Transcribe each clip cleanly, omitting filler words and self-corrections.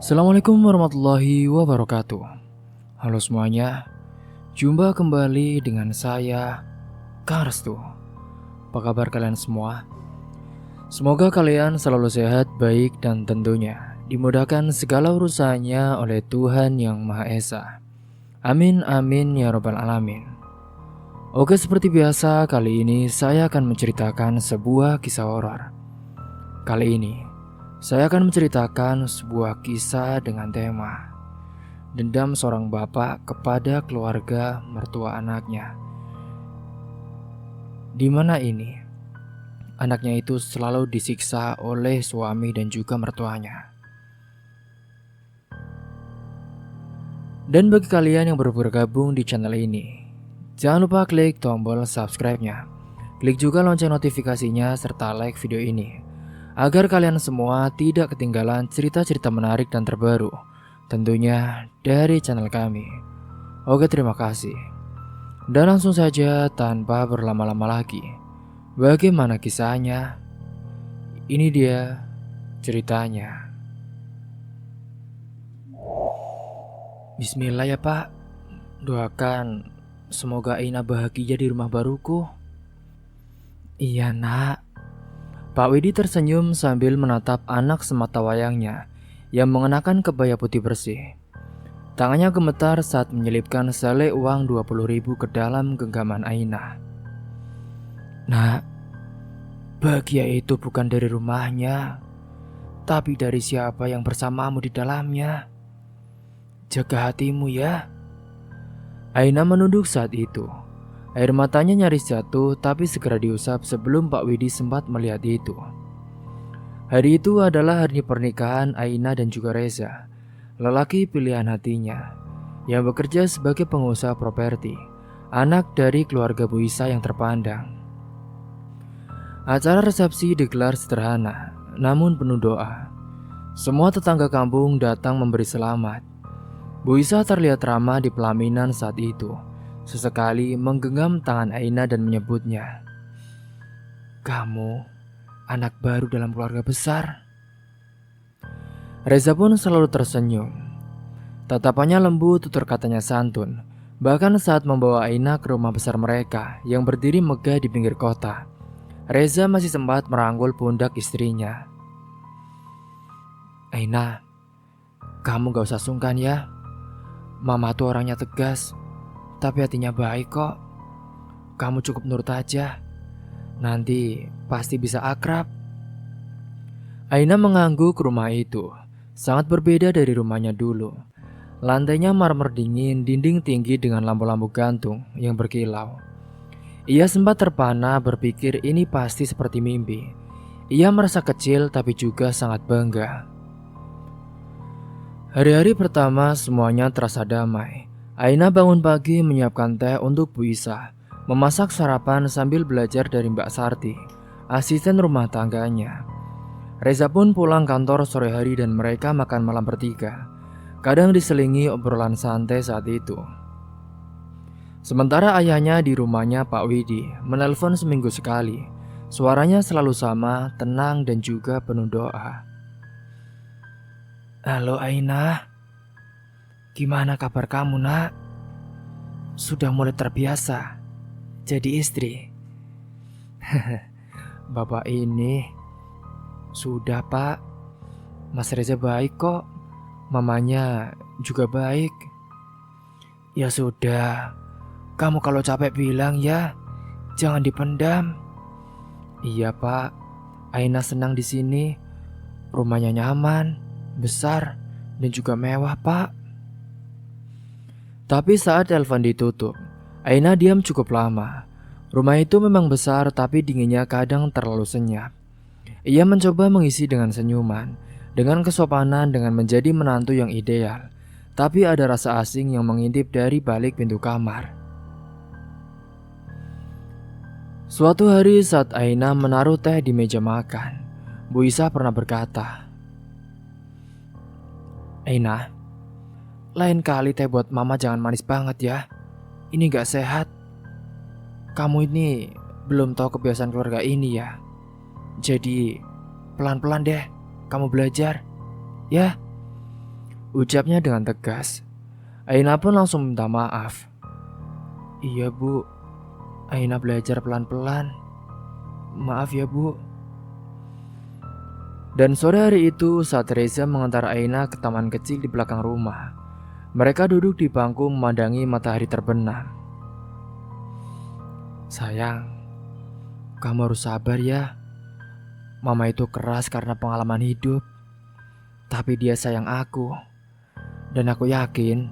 Assalamualaikum warahmatullahi wabarakatuh. Halo semuanya, jumpa kembali dengan saya, Kang Restu. Apa kabar kalian semua? Semoga kalian selalu sehat, baik, dan tentunya dimudahkan segala urusannya oleh Tuhan Yang Maha Esa. Amin amin ya robbal alamin. Oke, seperti biasa kali ini saya akan menceritakan sebuah kisah horor. Kali ini saya akan menceritakan sebuah kisah dengan tema dendam seorang bapak kepada keluarga mertua anaknya. Di mana ini anaknya itu selalu disiksa oleh suami dan juga mertuanya. Dan bagi kalian yang baru bergabung di channel ini, jangan lupa klik tombol subscribe-nya. Klik juga lonceng notifikasinya serta like video ini agar kalian semua tidak ketinggalan cerita-cerita menarik dan terbaru tentunya dari channel kami. Oke, terima kasih. Dan langsung saja tanpa berlama-lama lagi, bagaimana kisahnya? Ini dia ceritanya. Bismillah ya Pak, doakan semoga Aina bahagia di rumah baruku. Iya nak. Pak Widi tersenyum sambil menatap anak semata wayangnya yang mengenakan kebaya putih bersih. Tangannya gemetar saat menyelipkan sele uang 20.000 ke dalam genggaman Aina. Nak, bahagia itu bukan dari rumahnya, tapi dari siapa yang bersamamu di dalamnya. Jaga hatimu ya. Aina menunduk saat itu. Air matanya nyaris jatuh tapi segera diusap sebelum Pak Widi sempat melihat itu. Hari itu adalah hari pernikahan Aina dan juga Reza, lelaki pilihan hatinya, yang bekerja sebagai pengusaha properti, anak dari keluarga Bu Isa yang terpandang. Acara resepsi digelar sederhana, namun penuh doa. Semua tetangga kampung datang memberi selamat. Bu Isa terlihat ramah di pelaminan saat itu. Sesekali menggenggam tangan Aina dan menyebutnya, "Kamu anak baru dalam keluarga besar." Reza pun selalu tersenyum. Tatapannya lembut, tutur katanya santun. Bahkan saat membawa Aina ke rumah besar mereka yang berdiri megah di pinggir kota, Reza masih sempat merangkul pundak istrinya. "Aina, kamu gak usah sungkan ya. Mama tuh orangnya tegas, tapi hatinya baik kok. Kamu cukup nurut aja. Nanti pasti bisa akrab." Aina mengangguk. Rumah itu sangat berbeda dari rumahnya dulu. Lantainya marmer dingin, dinding tinggi dengan lampu-lampu gantung yang berkilau. Ia sempat terpana berpikir ini pasti seperti mimpi. Ia merasa kecil tapi juga sangat bangga. Hari-hari pertama semuanya terasa damai. Aina bangun pagi menyiapkan teh untuk Bu Isa, memasak sarapan sambil belajar dari Mbak Sarti, asisten rumah tangganya. Reza pun pulang kantor sore hari dan mereka makan malam bertiga, kadang diselingi obrolan santai saat itu. Sementara ayahnya di rumahnya Pak Widi menelpon seminggu sekali. Suaranya selalu sama, tenang dan juga penuh doa. "Halo Aina, gimana kabar kamu nak? Sudah mulai terbiasa jadi istri?" "Bapak ini sudah Pak. Mas Reza baik kok. Mamanya juga baik." "Ya sudah, kamu kalau capek bilang ya, jangan dipendam." "Iya Pak, Aina senang di sini. Rumahnya nyaman, besar, dan juga mewah Pak." Tapi saat telepon ditutup, Aina diam cukup lama. Rumah itu memang besar tapi dinginnya kadang terlalu senyap. Ia mencoba mengisi dengan senyuman, dengan kesopanan, dengan menjadi menantu yang ideal. Tapi ada rasa asing yang mengintip dari balik pintu kamar. Suatu hari saat Aina menaruh teh di meja makan, Bu Isa pernah berkata, "Aina, lain kali teh buat mama jangan manis banget ya. Ini gak sehat. Kamu ini belum tahu kebiasaan keluarga ini ya. Jadi pelan-pelan deh kamu belajar, ya." ucapnya dengan tegas. Aina pun langsung minta maaf. Iya bu, Aina belajar pelan-pelan. Maaf ya bu. Dan sore hari itu saat Reza mengantar Aina ke taman kecil di belakang rumah, mereka duduk di bangku memandangi matahari terbenam. Sayang, kamu harus sabar ya. Mama itu keras karena pengalaman hidup, tapi dia sayang aku. Dan aku yakin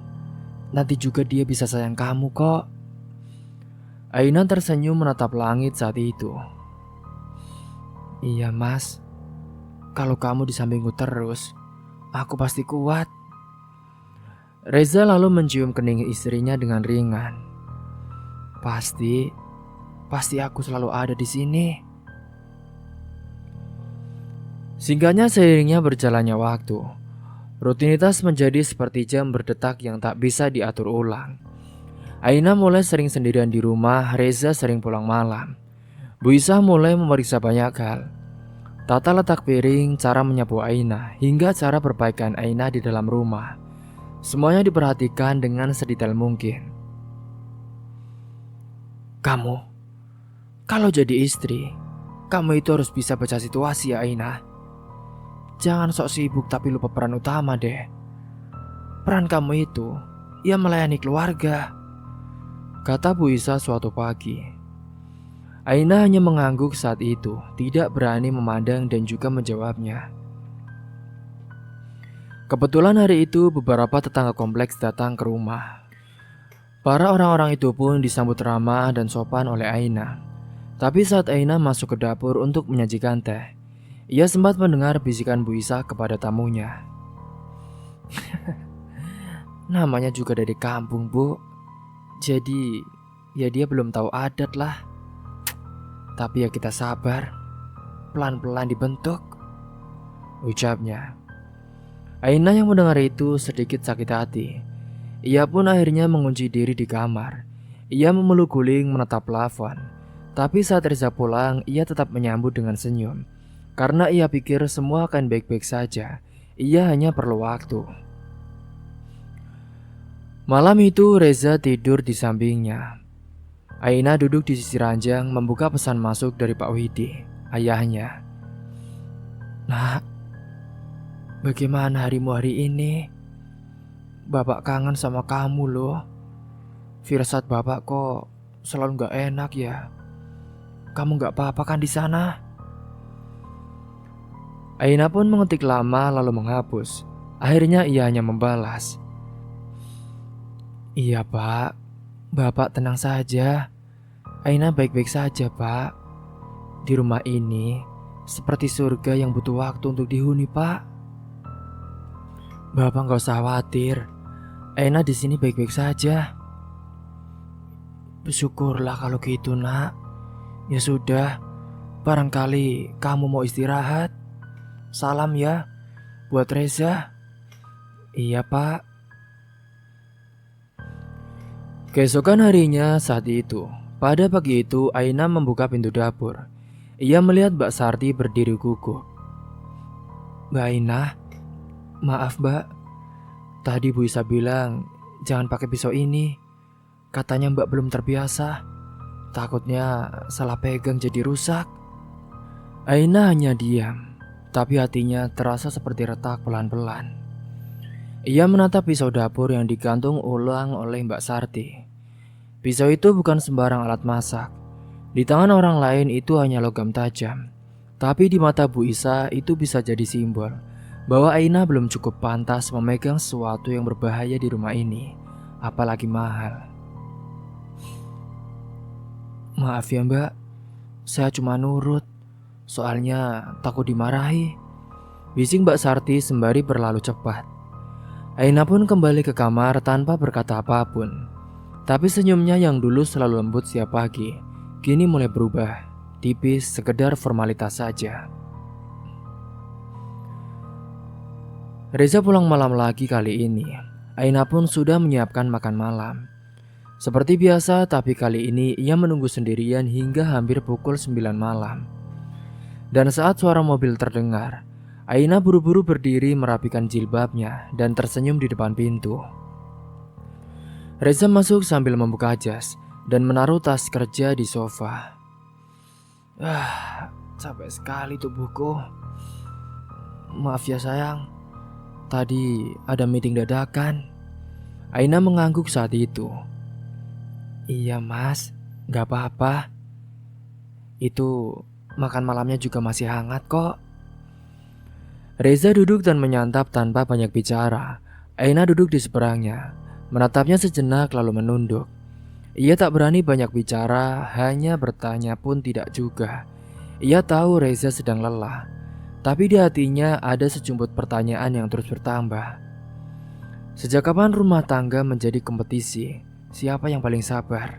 nanti juga dia bisa sayang kamu kok. Aina tersenyum menatap langit saat itu. Iya mas, kalau kamu di sampingku terus, aku pasti kuat. Reza lalu mencium kening istrinya dengan ringan. Pasti aku selalu ada di sini. Singkatnya seiringnya berjalannya waktu, rutinitas menjadi seperti jam berdetak yang tak bisa diatur ulang. Aina mulai sering sendirian di rumah, Reza sering pulang malam. Bu Isa mulai memeriksa banyak hal. Tata letak piring, cara menyapu Aina, hingga cara perbaikan Aina di dalam rumah. Semuanya diperhatikan dengan sedetail mungkin. Kamu, kalau jadi istri, kamu itu harus bisa baca situasi ya Aina. Jangan sok sibuk tapi lupa peran utama deh. Peran kamu itu, ya melayani keluarga, kata Bu Isa suatu pagi. Aina hanya mengangguk saat itu, tidak berani memandang dan juga menjawabnya. Kebetulan hari itu beberapa tetangga kompleks datang ke rumah. Para orang-orang itu pun disambut ramah dan sopan oleh Aina. Tapi saat Aina masuk ke dapur untuk menyajikan teh, ia sempat mendengar bisikan Bu Isa kepada tamunya. Namanya juga dari kampung bu, jadi ya dia belum tahu adat lah. Tapi ya kita sabar, pelan-pelan dibentuk, ucapnya. Aina yang mendengar itu sedikit sakit hati. Ia pun akhirnya mengunci diri di kamar. Ia memeluk guling menatap plafon. Tapi saat Reza pulang, ia tetap menyambut dengan senyum. Karena ia pikir semua akan baik-baik saja. Ia hanya perlu waktu. Malam itu Reza tidur di sampingnya. Aina duduk di sisi ranjang membuka pesan masuk dari Pak Widi, ayahnya. Nak, bagaimana harimu hari ini? Bapak kangen sama kamu loh. Firasat bapak kok selalu gak enak ya. Kamu gak apa-apa kan di sana? Aina pun mengetik lama lalu menghapus. Akhirnya ia hanya membalas. Iya pak, bapak tenang saja. Aina baik-baik saja pak. Di rumah ini seperti surga yang butuh waktu untuk dihuni pak. Bapak gak usah khawatir. Aina di sini baik-baik saja. Syukurlah kalau gitu nak. Ya sudah, barangkali kamu mau istirahat. Salam ya buat Reza. Iya pak. Keesokan harinya saat itu, pada pagi itu Aina membuka pintu dapur. Ia melihat Mbak Sarti berdiri gugup. Mbak Aina, maaf mbak. Tadi Bu Isa bilang jangan pakai pisau ini. Katanya mbak belum terbiasa. Takutnya salah pegang jadi rusak. Aina hanya diam, tapi hatinya terasa seperti retak pelan-pelan. Ia menatap pisau dapur yang digantung ulang oleh Mbak Sarti. Pisau itu bukan sembarang alat masak. Di tangan orang lain itu hanya logam tajam. Tapi di mata Bu Isa itu bisa jadi simbol bahwa Aina belum cukup pantas memegang sesuatu yang berbahaya di rumah ini, apalagi mahal. Maaf ya mbak, saya cuma nurut, soalnya takut dimarahi, bising Mbak Sarti sembari berlalu cepat. Aina pun kembali ke kamar tanpa berkata apapun. Tapi senyumnya yang dulu selalu lembut setiap pagi, kini mulai berubah, tipis sekedar formalitas saja. Reza pulang malam lagi kali ini. Aina pun sudah menyiapkan makan malam. Seperti biasa, tapi kali ini ia menunggu sendirian hingga hampir pukul 9 malam. Dan saat suara mobil terdengar, Aina buru-buru berdiri merapikan jilbabnya dan tersenyum di depan pintu. Reza masuk sambil membuka jas dan menaruh tas kerja di sofa. Capek sekali tubuhku. Maaf ya sayang, tadi ada meeting dadakan. Aina mengangguk saat itu. Iya mas, gak apa-apa. Itu makan malamnya juga masih hangat kok. Reza duduk dan menyantap tanpa banyak bicara. Aina duduk di seberangnya, menatapnya sejenak lalu menunduk. Ia tak berani banyak bicara, hanya bertanya pun tidak juga. Ia tahu Reza sedang lelah, tapi di hatinya ada sejumput pertanyaan yang terus bertambah. Sejak kapan rumah tangga menjadi kompetisi? Siapa yang paling sabar?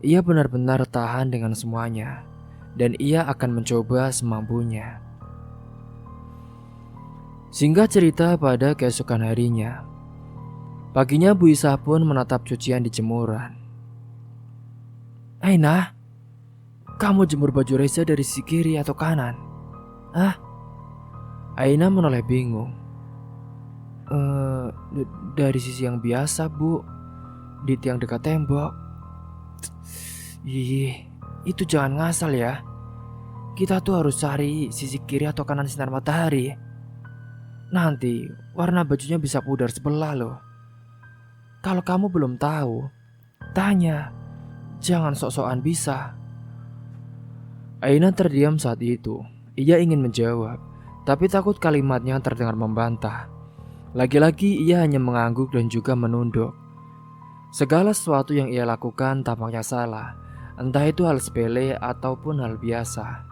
Ia benar-benar tahan dengan semuanya, dan ia akan mencoba semampunya. Singkat cerita, pada keesokan harinya, paginya Bu Isah pun menatap cucian di jemuran. Aina, kamu jemur baju Reza dari sisi kiri atau kanan? Aina menoleh bingung. Dari sisi yang biasa bu, di tiang dekat tembok. Itu jangan ngasal ya. Kita tuh harus cari sisi kiri atau kanan sinar matahari. Nanti warna bajunya bisa pudar sebelah loh. Kalau kamu belum tahu, tanya. Jangan sok-sokan bisa. Aina terdiam saat itu. Ia ingin menjawab, tapi takut kalimatnya terdengar membantah. Lagi-lagi ia hanya mengangguk dan juga menunduk. Segala sesuatu yang ia lakukan tampaknya salah, entah itu hal sepele ataupun hal biasa.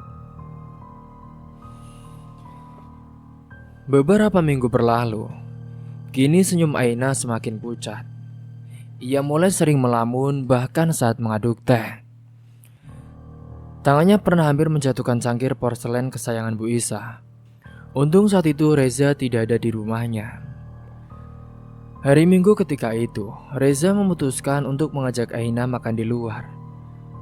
Beberapa minggu berlalu, kini senyum Aina semakin pucat. Ia mulai sering melamun bahkan saat mengaduk teh. Tangannya pernah hampir menjatuhkan cangkir porselen kesayangan Bu Isah. Untung saat itu Reza tidak ada di rumahnya. Hari Minggu ketika itu, Reza memutuskan untuk mengajak Aina makan di luar.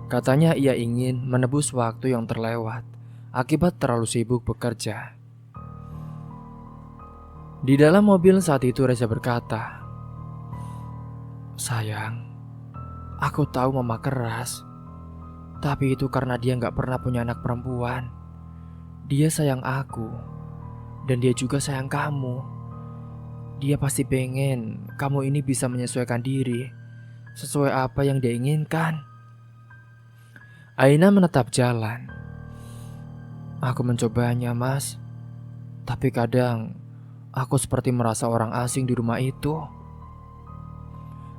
Katanya ia ingin menebus waktu yang terlewat akibat terlalu sibuk bekerja. Di dalam mobil saat itu Reza berkata, "Sayang, aku tahu mama keras, tapi itu karena dia gak pernah punya anak perempuan. Dia sayang aku, dan dia juga sayang kamu. Dia pasti pengen kamu ini bisa menyesuaikan diri sesuai apa yang dia inginkan." Aina menatap jalan. "Aku mencobanya mas, tapi kadang aku seperti merasa orang asing di rumah itu."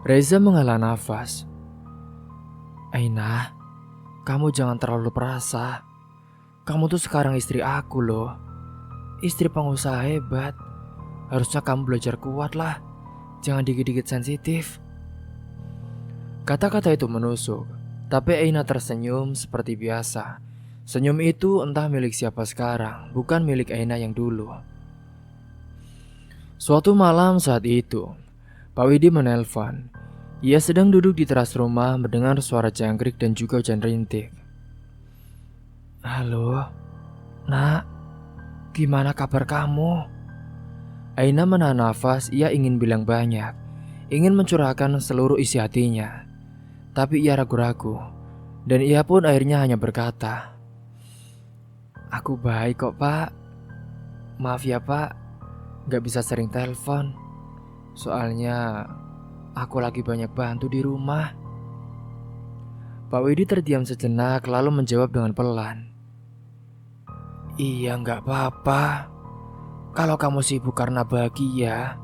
Reza menghela nafas. "Aina, kamu jangan terlalu perasa. Kamu tuh sekarang istri aku loh. Istri pengusaha hebat. Harusnya kamu belajar kuat lah. Jangan dikit-dikit sensitif." Kata-kata itu menusuk, tapi Aina tersenyum seperti biasa. Senyum itu entah milik siapa sekarang, bukan milik Aina yang dulu. Suatu malam saat itu, Pak Widi menelpon. Ia sedang duduk di teras rumah mendengar suara jangkrik dan juga hujan rintik. "Halo, nak, gimana kabar kamu?" Aina menahan nafas, ia ingin bilang banyak, ingin mencurahkan seluruh isi hatinya. Tapi ia ragu-ragu, dan ia pun akhirnya hanya berkata, "Aku baik kok pak. Maaf ya pak, gak bisa sering telepon. Soalnya aku lagi banyak bantu di rumah." Pak Widi terdiam sejenak lalu menjawab dengan pelan, "Iya gak apa-apa. Kalau kamu sibuk karena bahagia,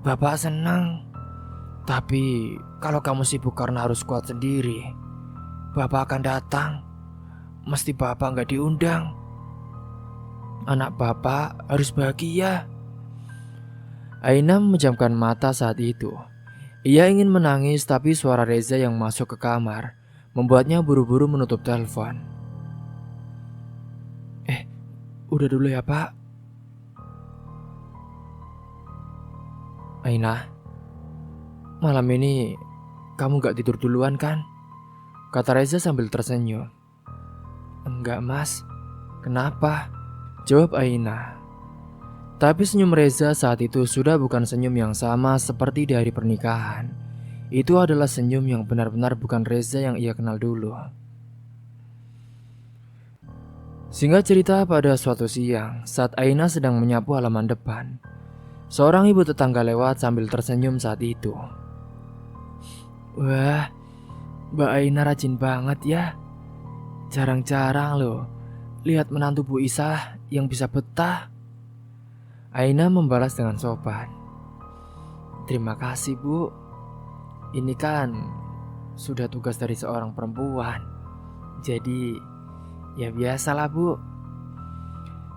Bapak senang. Tapi kalau kamu sibuk karena harus kuat sendiri, Bapak akan datang. Mesti Bapak gak diundang. Anak Bapak harus bahagia." Aina memejamkan mata saat itu. Ia ingin menangis tapi suara Reza yang masuk ke kamar membuatnya buru-buru menutup telepon. Udah dulu ya pak." "Aina, malam ini kamu gak tidur duluan kan?" kata Reza sambil tersenyum. "Enggak mas, kenapa? jawab Aina. Tapi senyum Reza saat itu sudah bukan senyum yang sama seperti di hari pernikahan. Itu adalah senyum yang benar-benar bukan Reza yang ia kenal dulu. Singkat cerita, pada suatu siang, saat Aina sedang menyapu halaman depan, seorang ibu tetangga lewat sambil tersenyum saat itu. Wah, Mbak Aina rajin banget ya. Jarang-jarang loh lihat menantu Bu Isah yang bisa betah. Aina membalas dengan sopan. Terima kasih Bu. Ini kan sudah tugas dari seorang perempuan. Jadi ya biasalah Bu.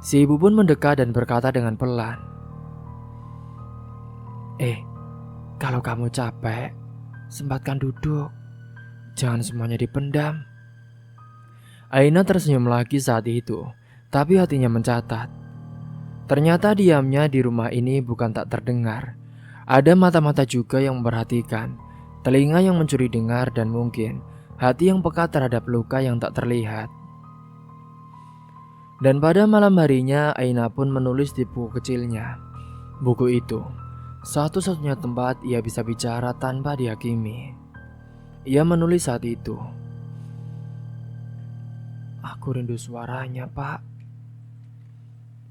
Si ibu pun mendekat dan berkata dengan pelan. Kalau kamu capek, sempatkan duduk. Jangan semuanya dipendam. Aina tersenyum lagi saat itu, tapi hatinya mencatat. Ternyata diamnya di rumah ini bukan tak terdengar. Ada mata-mata juga yang memperhatikan, telinga yang mencuri dengar, dan mungkin hati yang peka terhadap luka yang tak terlihat. Dan pada malam harinya, Aina pun menulis di buku kecilnya. Buku itu satu-satunya tempat ia bisa bicara tanpa dihakimi. Ia menulis saat itu, aku rindu suaranya, Pak.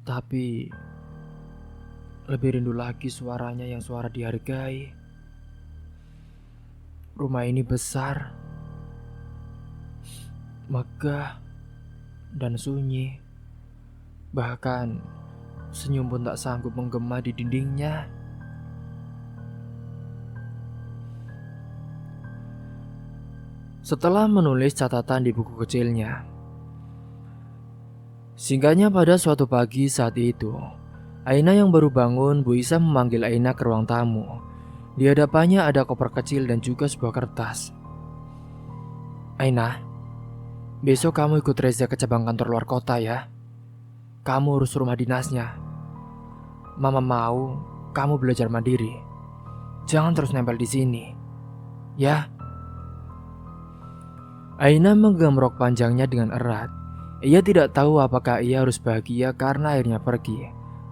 Tapi lebih rindu lagi suaranya yang suara dihargai. Rumah ini besar, megah, dan sunyi. Bahkan senyum pun tak sanggup menggema di dindingnya. Setelah menulis catatan di buku kecilnya, singkatnya pada suatu pagi saat itu, Aina yang baru bangun, Bu Isa memanggil Aina ke ruang tamu. Di hadapannya ada koper kecil dan juga sebuah kertas. Aina, besok kamu ikut Reza ke cabang kantor luar kota ya. Kamu urus rumah dinasnya. Mama mau kamu belajar mandiri. Jangan terus nempel di sini, ya. Aina menggenggam rok panjangnya dengan erat. Ia tidak tahu apakah ia harus bahagia karena akhirnya pergi,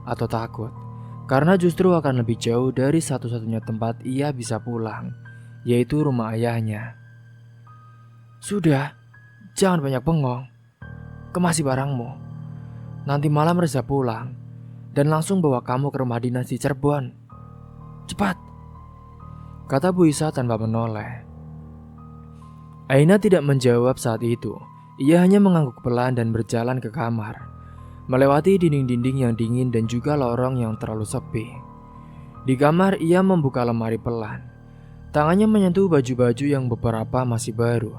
atau takut karena justru akan lebih jauh dari satu-satunya tempat ia bisa pulang, yaitu rumah ayahnya. Sudah, jangan banyak bengong. Kemasi barangmu. Nanti malam Reza pulang dan langsung bawa kamu ke rumah dinas di Cirebon. Cepat, kata Bu Isa tanpa menoleh. Aina tidak menjawab saat itu. Ia hanya mengangguk pelan dan berjalan ke kamar, melewati dinding-dinding yang dingin dan juga lorong yang terlalu sepi. Di kamar ia membuka lemari pelan. Tangannya menyentuh baju-baju yang beberapa masih baru,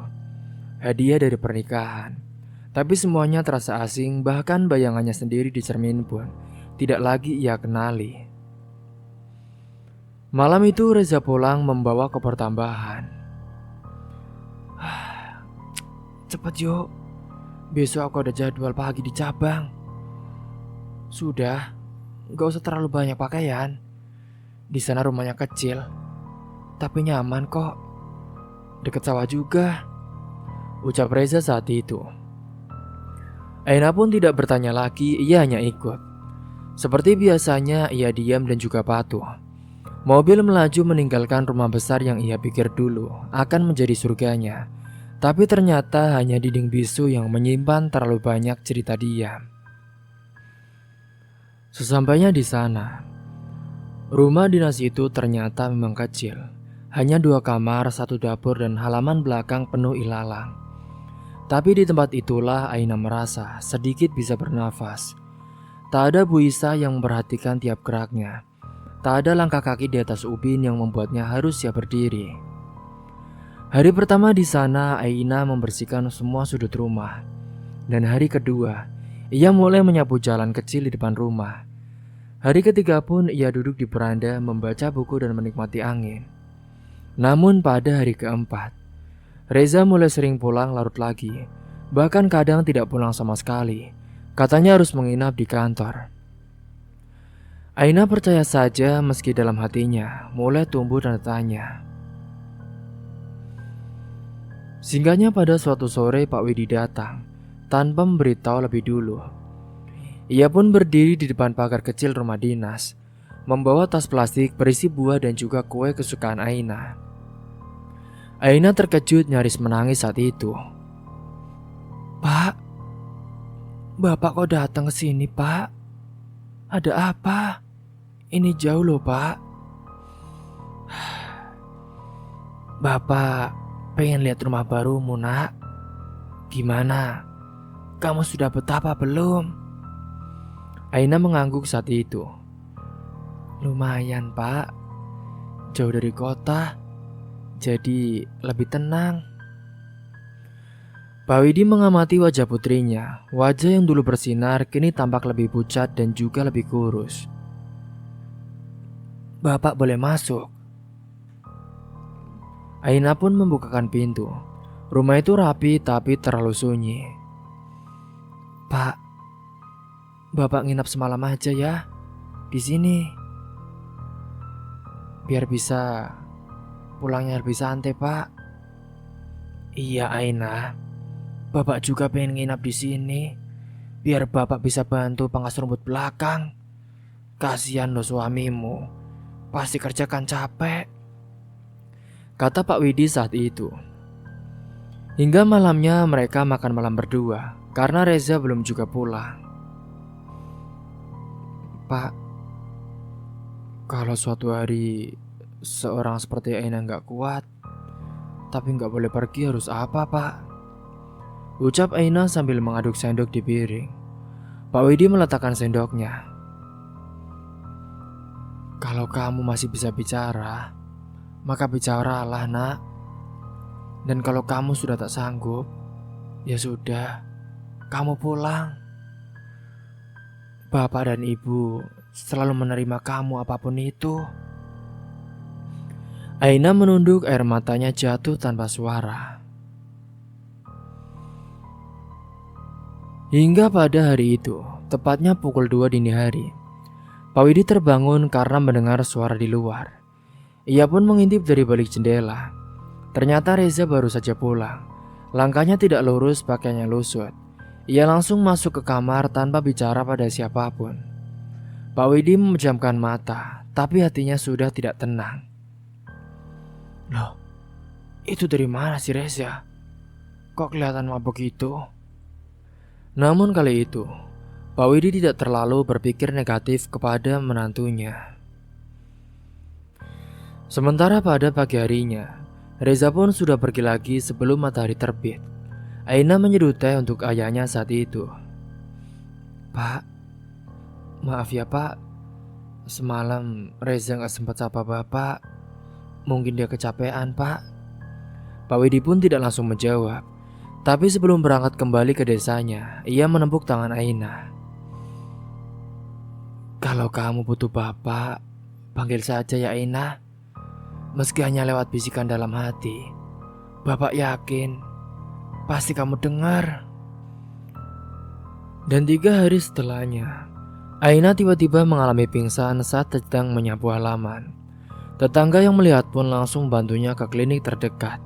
hadiah dari pernikahan. Tapi semuanya terasa asing, bahkan bayangannya sendiri di cermin pun tidak lagi ia kenali. Malam itu Reza pulang membawa koper tambahan. Cepet yuk, besok aku ada jadwal pagi di cabang. Sudah, gak usah terlalu banyak pakaian. Di sana rumahnya kecil, tapi nyaman kok. Deket sawah juga, ucap Reza saat itu. Aina pun tidak bertanya lagi, ia hanya ikut. Seperti biasanya, ia diam dan juga patuh. Mobil melaju meninggalkan rumah besar yang ia pikir dulu akan menjadi surganya. Tapi ternyata hanya dinding bisu yang menyimpan terlalu banyak cerita diam. Sesampainya di sana, rumah dinas itu ternyata memang kecil. Hanya 2 kamar, 1 dapur, dan halaman belakang penuh ilalang. Tapi di tempat itulah Aina merasa sedikit bisa bernafas. Tak ada Bu Isa yang memperhatikan tiap geraknya. Tak ada langkah kaki di atas ubin yang membuatnya harus siap berdiri. Hari pertama di sana, Aina membersihkan semua sudut rumah. Dan hari kedua, ia mulai menyapu jalan kecil di depan rumah. Hari ketiga pun ia duduk di beranda membaca buku dan menikmati angin. Namun pada hari keempat, Reza mulai sering pulang larut lagi. Bahkan kadang tidak pulang sama sekali. Katanya harus menginap di kantor. Aina percaya saja meski dalam hatinya mulai tumbuh tanda tanya. Singkatnya pada suatu sore Pak Widi datang tanpa memberitahu lebih dulu. Ia pun berdiri di depan pagar kecil rumah dinas, membawa tas plastik berisi buah dan juga kue kesukaan Aina. Aina terkejut nyaris menangis saat itu. "Pak, Bapak kok datang ke sini, Pak? Ada apa? Ini jauh loh, Pak." "Bapak pengen lihat rumah barumu, Nak. Gimana? Kamu sudah betah apa belum?" Aina mengangguk saat itu. "Lumayan, Pak. Jauh dari kota, jadi lebih tenang." Pak Widi mengamati wajah putrinya. Wajah yang dulu bersinar kini tampak lebih pucat dan juga lebih kurus. "Bapak boleh masuk?" Aina pun membukakan pintu. Rumah itu rapi tapi terlalu sunyi. "Pak, Bapak nginap semalam aja ya di sini, biar bisa pulangnya lebih santai, Pak." "Iya, Aina. Bapak juga pengen nginap di sini, biar Bapak bisa bantu pangkas rumput belakang. Kasihan lo suamimu, pasti kerjakan capek," kata Pak Widi saat itu. Hingga malamnya mereka makan malam berdua, karena Reza belum juga pulang. "Pak, kalau suatu hari seorang seperti Aina nggak kuat, tapi nggak boleh pergi, harus apa, Pak?" ucap Aina sambil mengaduk sendok di piring. Pak Widi meletakkan sendoknya. "Kalau kamu masih bisa bicara, maka bicaralah, Nak. Dan kalau kamu sudah tak sanggup, ya sudah, kamu pulang. Bapak dan Ibu selalu menerima kamu apapun itu." Aina menunduk, air matanya jatuh tanpa suara. Hingga pada hari itu, tepatnya pukul 2 dini hari, Pak Widi terbangun karena mendengar suara di luar. Ia pun mengintip dari balik jendela. Ternyata Reza baru saja pulang. Langkahnya tidak lurus, pakaiannya lusut. Ia langsung masuk ke kamar tanpa bicara pada siapapun. Pak Widi memejamkan mata, tapi hatinya sudah tidak tenang. "Loh, itu dari mana sih Reza? Kok kelihatan mabuk gitu?" Namun kali itu, Pak Widi tidak terlalu berpikir negatif kepada menantunya. Sementara pada pagi harinya, Reza pun sudah pergi lagi sebelum matahari terbit. Aina menyeduh teh untuk ayahnya saat itu. "Pak, maaf ya Pak, semalam Reza gak sempat sapa Bapak. Mungkin dia kecapean, Pak." Pak Widi pun tidak langsung menjawab. Tapi sebelum berangkat kembali ke desanya, ia menepuk tangan Aina. "Kalau kamu butuh Bapak, panggil saja ya Aina. Meski hanya lewat bisikan dalam hati, Bapak yakin pasti kamu dengar." Dan 3 hari setelahnya, Aina tiba-tiba mengalami pingsan saat sedang menyapu halaman. Tetangga yang melihat pun langsung bantunya ke klinik terdekat.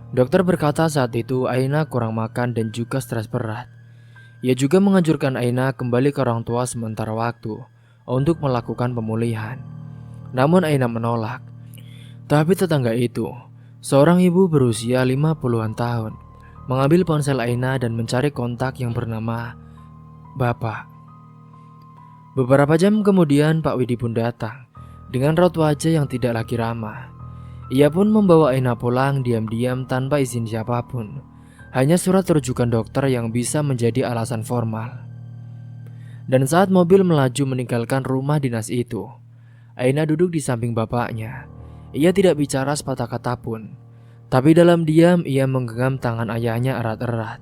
Dokter berkata saat itu Aina kurang makan dan juga stres berat. Ia juga menganjurkan Aina kembali ke orang tua sementara waktu untuk melakukan pemulihan. Namun Aina menolak. Tapi tetangga itu, seorang ibu berusia 50-an tahun, mengambil ponsel Aina dan mencari kontak yang bernama Bapak. Beberapa jam kemudian Pak Widi pun datang dengan raut wajah yang tidak lagi ramah. Ia pun membawa Aina pulang diam-diam tanpa izin siapapun. Hanya surat rujukan dokter yang bisa menjadi alasan formal. Dan saat mobil melaju meninggalkan rumah dinas itu, Aina duduk di samping bapaknya. Ia tidak bicara sepatah kata pun. Tapi dalam diam ia menggenggam tangan ayahnya erat-erat.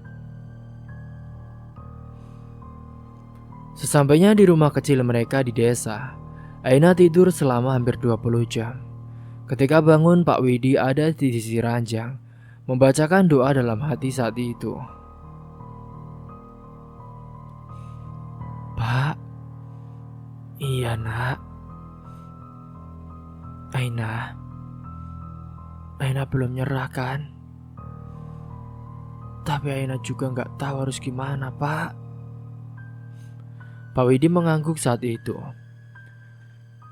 Sesampainya di rumah kecil mereka di desa, Aina tidur selama hampir 20 jam. Ketika bangun, Pak Widi ada di sisi ranjang, membacakan doa dalam hati saat itu. "Pak, iya Nak. Aina belum nyerah kan? Tapi Aina juga gak tahu harus gimana Pak. Pak Widi mengangguk saat itu.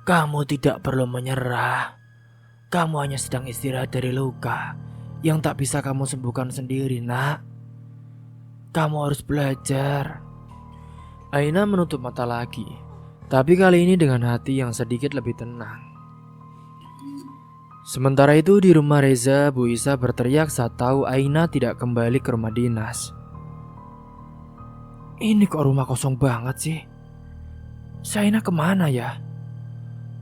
Kamu tidak perlu menyerah. Kamu hanya sedang istirahat dari luka yang tak bisa kamu sembuhkan sendiri, nak. Kamu harus belajar. Aina menutup mata lagi, tapi kali ini dengan hati yang sedikit lebih tenang. Sementara itu di rumah Reza, Bu Isa berteriak saat tahu Aina tidak kembali ke rumah dinas. Ini kok rumah kosong banget sih? Si Aina kemana ya?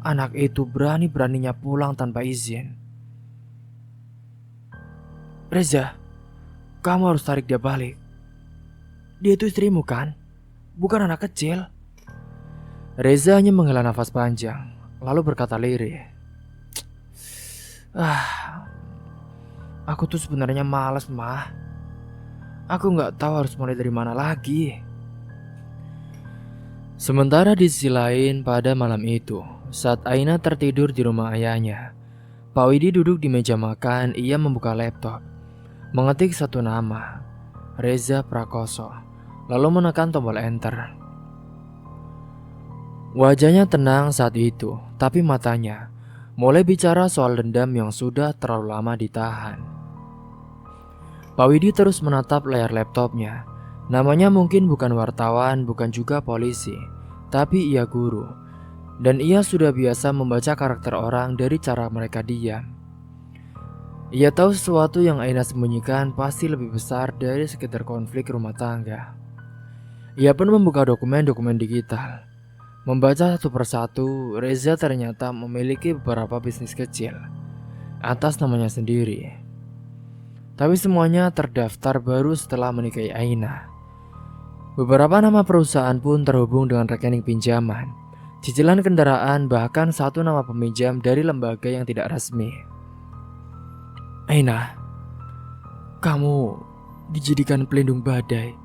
Anak itu berani-beraninya pulang tanpa izin. Reza, kamu harus tarik dia balik. Dia itu istrimu kan? Bukan anak kecil. Reza hanya menghela nafas panjang, lalu berkata lirih. Aku tuh sebenarnya malas, mah. Aku nggak tahu harus mulai dari mana lagi. Sementara di sisi lain pada malam itu, saat Aina tertidur di rumah ayahnya, Pak Widi duduk di meja makan. Ia membuka laptop, mengetik satu nama, Reza Prakoso, lalu menekan tombol enter. Wajahnya tenang saat itu, tapi matanya mulai bicara soal dendam yang sudah terlalu lama ditahan. Pak Widi terus menatap layar laptopnya. Namanya mungkin bukan wartawan, bukan juga polisi, tapi ia guru. Dan ia sudah biasa membaca karakter orang dari cara mereka diam. Ia tahu sesuatu yang Aina sembunyikan pasti lebih besar dari sekedar konflik rumah tangga. Ia pun membuka dokumen-dokumen digital. Membaca satu persatu, Reza ternyata memiliki beberapa bisnis kecil atas namanya sendiri. Tapi semuanya terdaftar baru setelah menikahi Aina. Beberapa nama perusahaan pun terhubung dengan rekening pinjaman, cicilan kendaraan, bahkan satu nama peminjam dari lembaga yang tidak resmi. Aina, kamu dijadikan pelindung badai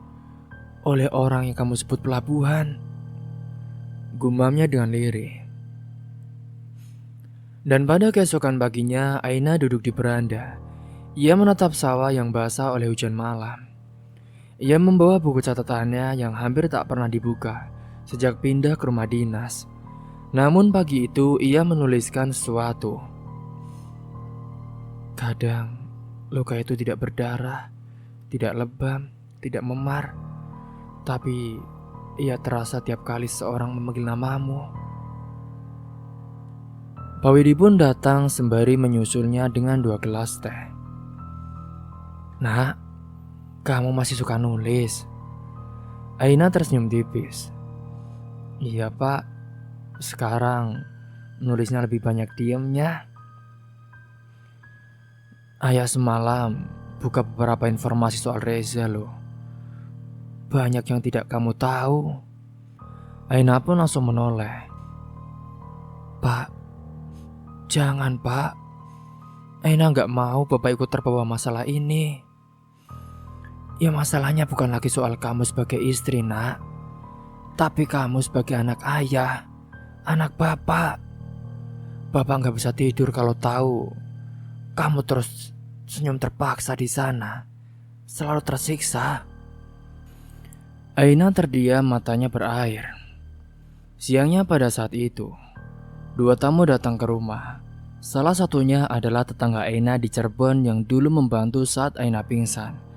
oleh orang yang kamu sebut pelabuhan, gumamnya dengan lirih. Dan pada keesokan paginya, Aina duduk di beranda. Ia menatap sawah yang basah oleh hujan malam. Ia membawa buku catatannya yang hampir tak pernah dibuka sejak pindah ke rumah dinas. Namun pagi itu ia menuliskan sesuatu. Kadang luka itu tidak berdarah, tidak lebam, tidak memar, tapi ia terasa tiap kali seorang memanggil namamu. Pak Widi pun datang sembari menyusulnya dengan 2 gelas teh. Nak, kamu masih suka nulis? Aina tersenyum tipis. Iya pak, sekarang nulisnya lebih banyak diamnya. Ayah semalam buka beberapa informasi soal Reza loh. Banyak yang tidak kamu tahu. Aina pun langsung menoleh. Pak, jangan pak. Aina gak mau bapak ikut terbawa masalah ini. Ya masalahnya bukan lagi soal kamu sebagai istri, nak. Tapi kamu sebagai anak ayah, anak bapak. Bapak gak bisa tidur kalau tahu kamu terus senyum terpaksa di sana, selalu tersiksa. Aina terdiam, matanya berair. Siangnya pada saat itu, 2 tamu datang ke rumah. Salah satunya adalah tetangga Aina di Cirebon yang dulu membantu saat Aina pingsan.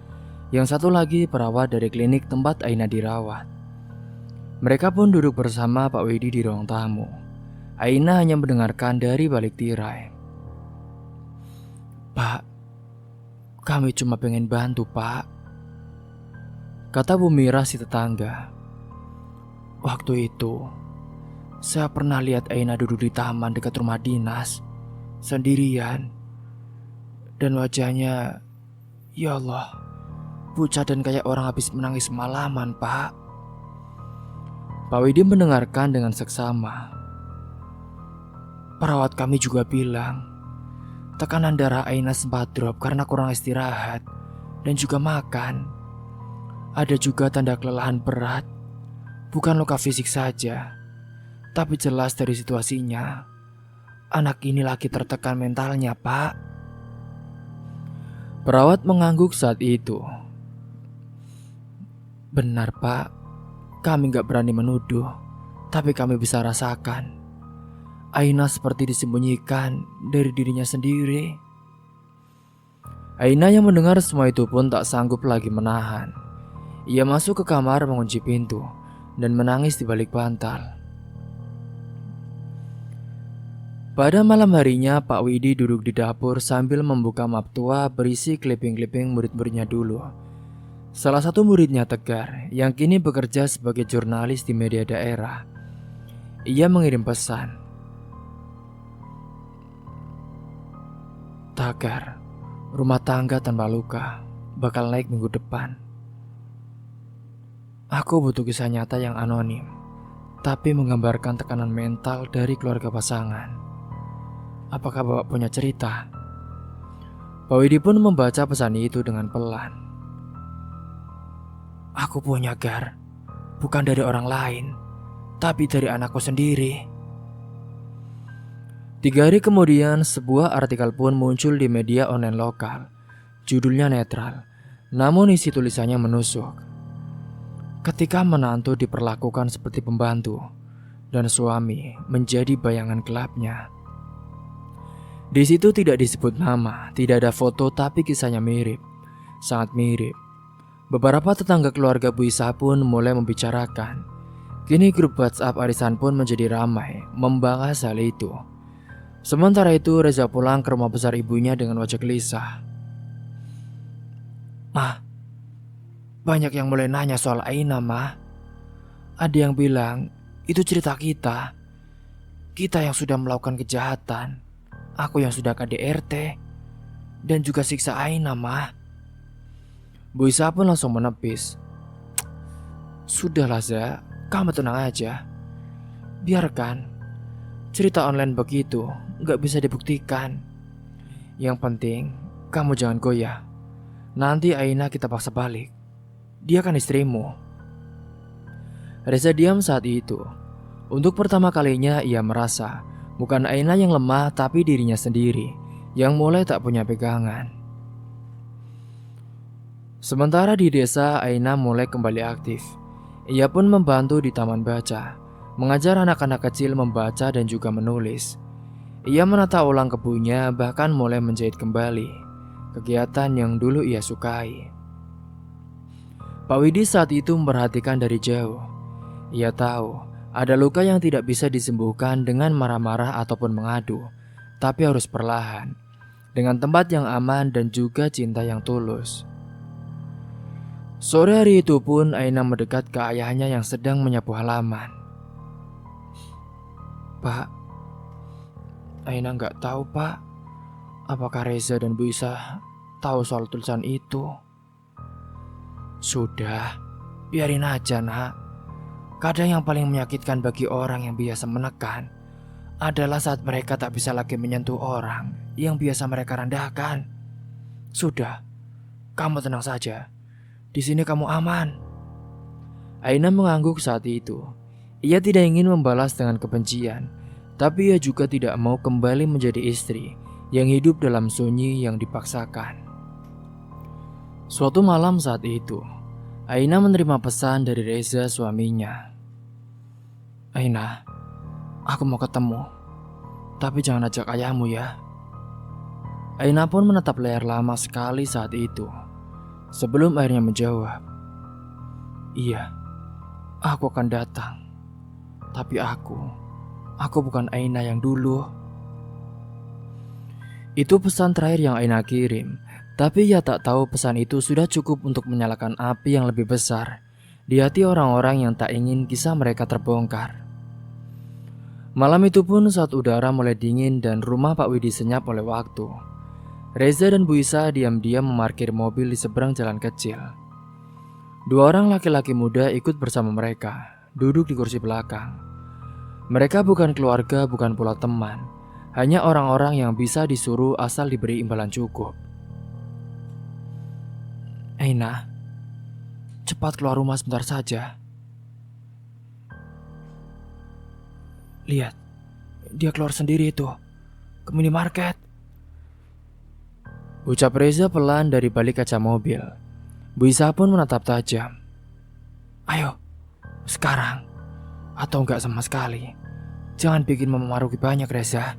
Yang satu lagi perawat dari klinik tempat Aina dirawat. Mereka pun duduk bersama Pak Widi di ruang tamu. Aina hanya mendengarkan dari balik tirai. Pak, kami cuma pengen bantu pak, kata Bu Mira si tetangga. Waktu itu saya pernah lihat Aina duduk di taman dekat rumah dinas sendirian. Dan wajahnya, ya Allah, pucat dan kayak orang habis menangis malaman, Pak. Pak Widi mendengarkan dengan seksama. Perawat kami juga bilang, tekanan darah Aina sempat drop karena kurang istirahat dan juga makan. Ada juga tanda kelelahan berat, bukan luka fisik saja, tapi jelas dari situasinya, anak ini lagi tertekan mentalnya, Pak. Perawat mengangguk saat itu. Benar, Pak. kami gak berani menuduh, tapi kami bisa rasakan Aina seperti disembunyikan dari dirinya sendiri. Aina yang mendengar semua itu pun tak sanggup lagi menahan. Ia masuk ke kamar, mengunci pintu, dan menangis di balik bantal. Pada malam harinya, Pak Widi duduk di dapur sambil membuka map tua berisi clipping-clipping murid-muridnya dulu. Salah satu muridnya Tegar, yang kini bekerja sebagai jurnalis di media daerah. Ia mengirim pesan. Tegar, rumah tangga tanpa luka, bakal naik minggu depan. Aku butuh kisah nyata yang anonim, tapi menggambarkan tekanan mental dari keluarga pasangan. Apakah Bapak punya cerita? Pak Widi pun membaca pesan itu dengan pelan. Aku punya, Gar. Bukan dari orang lain, tapi dari anakku sendiri. 3 hari kemudian, sebuah artikel pun muncul di media online lokal. Judulnya netral, namun isi tulisannya menusuk. Ketika menantu diperlakukan seperti pembantu, dan suami menjadi bayangan gelapnya. Di situ tidak disebut nama, tidak ada foto, tapi kisahnya mirip, sangat mirip. Beberapa tetangga keluarga Bu Isa pun mulai membicarakan. Kini grup WhatsApp arisan pun menjadi ramai membahas hal itu. Sementara itu Reza pulang ke rumah besar ibunya dengan wajah gelisah. Mah, banyak yang mulai nanya soal Aina, Mah. Ada yang bilang itu cerita kita. Kita yang sudah melakukan kejahatan. Aku yang sudah KDRT. Dan juga siksa Aina, Mah. Bu Isa pun langsung menepis. Sudahlah, Za, kamu tenang aja. Biarkan. Cerita online begitu gak bisa dibuktikan. Yang penting kamu jangan goyah. Nanti Aina kita paksa balik. Dia kan istrimu. Reza diam saat itu. Untuk pertama kalinya ia merasa bukan Aina yang lemah, tapi dirinya sendiri yang mulai tak punya pegangan. Sementara di desa, Aina mulai kembali aktif. Ia pun membantu di taman baca, mengajar anak-anak kecil membaca dan juga menulis. Ia menata ulang kebunnya, bahkan mulai menjahit kembali, kegiatan yang dulu ia sukai. Pak Widi saat itu memperhatikan dari jauh. Ia tahu ada luka yang tidak bisa disembuhkan dengan marah-marah ataupun mengadu, tapi harus perlahan, dengan tempat yang aman dan juga cinta yang tulus. Sore hari itu pun Aina mendekat ke ayahnya yang sedang menyapu halaman. Pak, Aina nggak tahu, Pak. Apakah Reza dan Bu Isa tahu soal tulisan itu? Sudah, biarin aja, Nak. Kadang yang paling menyakitkan bagi orang yang biasa menekan adalah saat mereka tak bisa lagi menyentuh orang yang biasa mereka rendahkan. Sudah, kamu tenang saja. Di sini kamu aman. Aina mengangguk saat itu. Ia tidak ingin membalas dengan kebencian, tapi ia juga tidak mau kembali menjadi istri yang hidup dalam sunyi yang dipaksakan. Suatu malam saat itu, Aina menerima pesan dari Reza suaminya. Aina, aku mau ketemu, tapi jangan ajak ayahmu ya. Aina pun menatap layar lama sekali saat itu. Sebelum akhirnya menjawab, iya, aku akan datang. Tapi aku bukan Aina yang dulu. Itu pesan terakhir yang Aina kirim. Tapi ia tak tahu pesan itu sudah cukup untuk menyalakan api yang lebih besar di hati orang-orang yang tak ingin kisah mereka terbongkar. Malam itu pun saat udara mulai dingin dan rumah Pak Widi senyap oleh waktu, Reza dan Bu Isa diam-diam memarkir mobil di seberang jalan kecil. 2 orang laki-laki muda ikut bersama mereka, duduk di kursi belakang. Mereka bukan keluarga, bukan pula teman, hanya orang-orang yang bisa disuruh asal diberi imbalan cukup. Aina, cepat keluar rumah sebentar saja. Lihat, dia keluar sendiri itu, ke minimarket. Ucap Reza pelan dari balik kaca mobil. Bu Isa pun menatap tajam. Ayo, Sekarang, atau enggak sama sekali. Jangan bikin mama marugi banyak, Reza.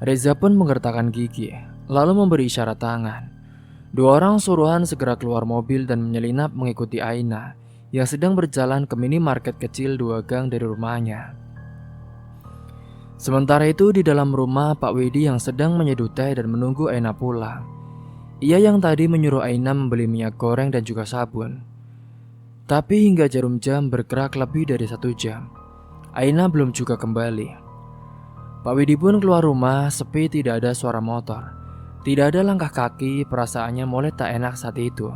Reza pun menggertakkan gigi, lalu memberi isyarat tangan. Dua orang suruhan segera keluar mobil dan menyelinap mengikuti Aina yang sedang berjalan ke minimarket kecil 2 gang dari rumahnya. Sementara itu di dalam rumah Pak Widi yang sedang menyeduh teh dan menunggu Aina pulang. Ia yang tadi menyuruh Aina membeli minyak goreng dan juga sabun. Tapi hingga jarum jam bergerak lebih dari 1 jam, Aina belum juga kembali. Pak Widi pun keluar rumah, sepi, tidak ada suara motor, tidak ada langkah kaki. Perasaannya mulai tak enak saat itu.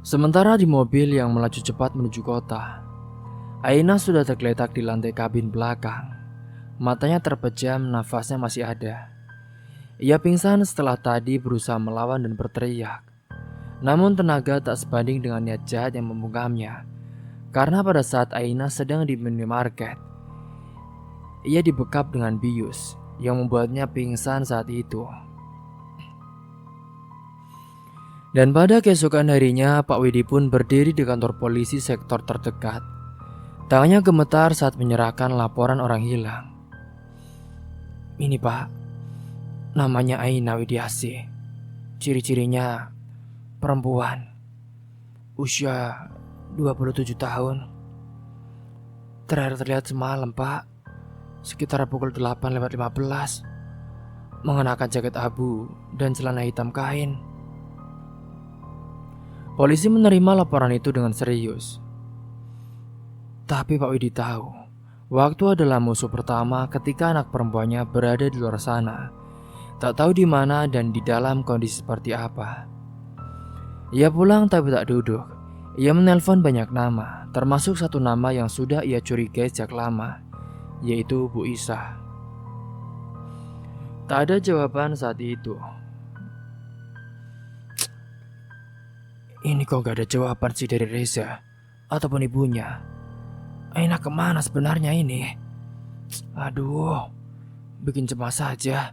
Sementara di mobil yang melaju cepat menuju kota, Aina sudah tergeletak di lantai kabin belakang. Matanya terpejam, nafasnya masih ada. Ia pingsan setelah tadi berusaha melawan dan berteriak. Namun tenaga tak sebanding dengan niat jahat yang membungkamnya. Karena pada saat Aina sedang di minimarket, ia dibekap dengan bius yang membuatnya pingsan saat itu. Dan pada keesokan harinya, Pak Widi pun berdiri di kantor polisi sektor terdekat. Tangannya gemetar saat menyerahkan laporan orang hilang. Ini Pak, namanya Aina Widiasih. Ciri-cirinya perempuan, usia 27 tahun. Terakhir terlihat semalam Pak, sekitar pukul 8:15, mengenakan jaket abu dan celana hitam kain. Polisi menerima laporan itu dengan serius. Tapi Pak Widi tahu, waktu adalah musuh pertama ketika anak perempuannya berada di luar sana. Tak tahu di mana dan di dalam kondisi seperti apa. Ia pulang tapi tak duduk. Ia menelpon banyak nama, termasuk satu nama yang sudah ia curigai sejak lama, yaitu Bu Isa. Tak ada jawaban saat itu. Ini kok gak ada jawaban sih dari Reza ataupun ibunya. Aina kemana sebenarnya ini? Aduh, bikin cemas saja.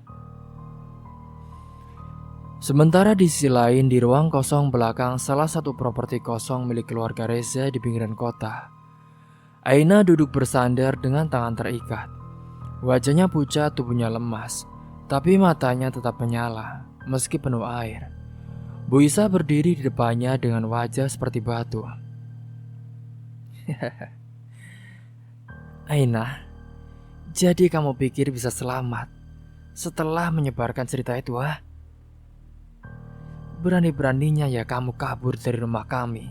Sementara di sisi lain, di ruang kosong belakang salah satu properti kosong milik keluarga Reza di pinggiran kota, Aina duduk bersandar dengan tangan terikat. Wajahnya pucat, tubuhnya lemas, tapi matanya tetap menyala meski penuh air. Bu Isa berdiri di depannya dengan wajah seperti batu. Aina, jadi kamu pikir bisa selamat setelah menyebarkan cerita itu, ah? Berani-beraninya ya kamu kabur dari rumah kami.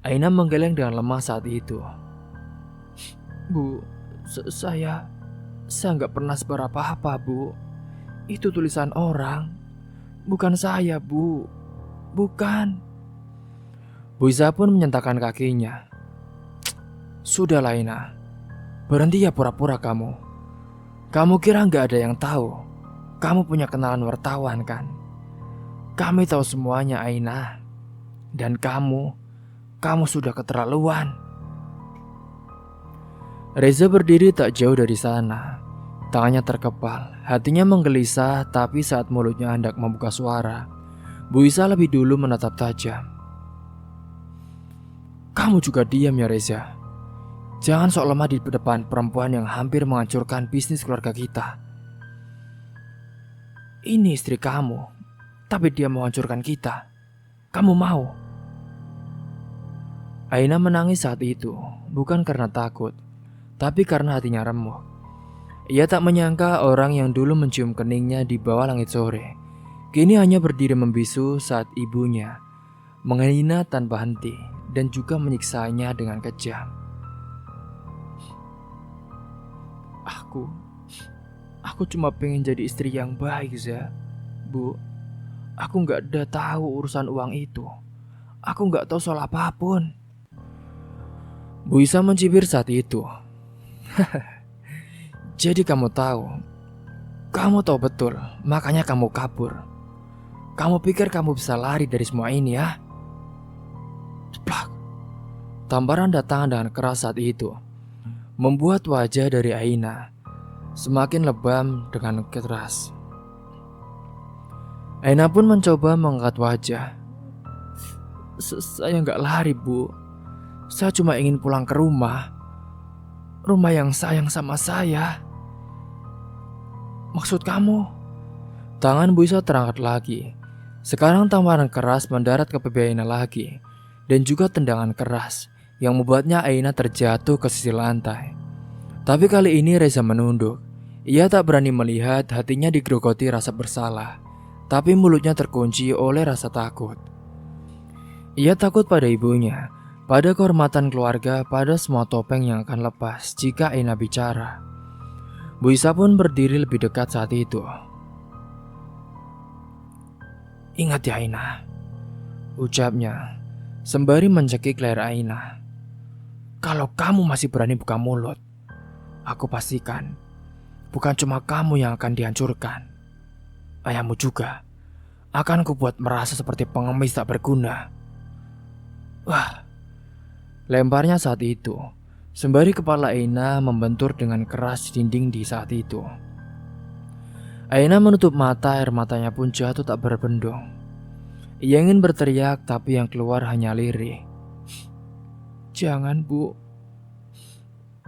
Aina menggeleng dengan lemah saat itu. Bu, saya nggak pernah sebar apa-apa, Bu. Itu tulisan orang, bukan saya, Bu. Bukan. Bu Isa pun menyentakkan kakinya. Sudahlah Aina, berhenti ya pura-pura kamu. Kamu kira nggak ada yang tahu? Kamu punya kenalan wartawan kan? Kami tahu semuanya Aina. Dan kamu sudah keterlaluan. Reza berdiri tak jauh dari sana. Tangannya terkepal, hatinya menggelisah. Tapi saat mulutnya hendak membuka suara, Bu Isa lebih dulu menatap tajam. Kamu juga diam ya Reza. Jangan sok lemah di depan perempuan yang hampir menghancurkan bisnis keluarga kita. Ini istri kamu, tapi dia menghancurkan kita. Kamu mau? Aina menangis saat itu, bukan karena takut, tapi karena hatinya remuk. Ia tak menyangka orang yang dulu mencium keningnya di bawah langit sore, kini hanya berdiri membisu saat ibunya menghina tanpa henti dan juga menyiksanya dengan kejam. Aku cuma pengen jadi istri yang baik, Za. Bu, aku gak ada tahu urusan uang itu. Aku gak tahu soal apapun. Bu Isa mencibir saat itu. Jadi kamu tahu betul, makanya kamu kabur. Kamu pikir kamu bisa lari dari semua ini ya? Ceplak. Tamparan datang dengan keras saat itu, membuat wajah dari Aina semakin lebam dengan keras. Aina pun mencoba mengangkat wajah. Saya nggak lari, Bu. Saya cuma ingin pulang ke rumah. Rumah yang sayang sama saya. Maksud kamu? Tangan Bu Isa terangkat lagi. Sekarang tamparan keras mendarat ke pipi Aina lagi. Dan juga tendangan keras yang membuatnya Aina terjatuh ke sisi lantai. Tapi kali ini Reza menunduk. Ia tak berani melihat, hatinya digerogoti rasa bersalah. Tapi mulutnya terkunci oleh rasa takut. Ia takut pada ibunya, pada kehormatan keluarga, pada semua topeng yang akan lepas jika Aina bicara. Bu Isa pun berdiri lebih dekat saat itu. Ingat ya Aina, ucapnya sembari mencekik leher Aina. Kalau kamu masih berani buka mulut, aku pastikan bukan cuma kamu yang akan dihancurkan. Ayahmu juga akan kubuat merasa seperti pengemis tak berguna. Wah, lemparnya saat itu, sembari kepala Aina membentur dengan keras dinding di saat itu. Aina menutup mata, air matanya pun jatuh tak berbendung. Ia ingin berteriak, tapi yang keluar hanya lirih. Jangan, Bu.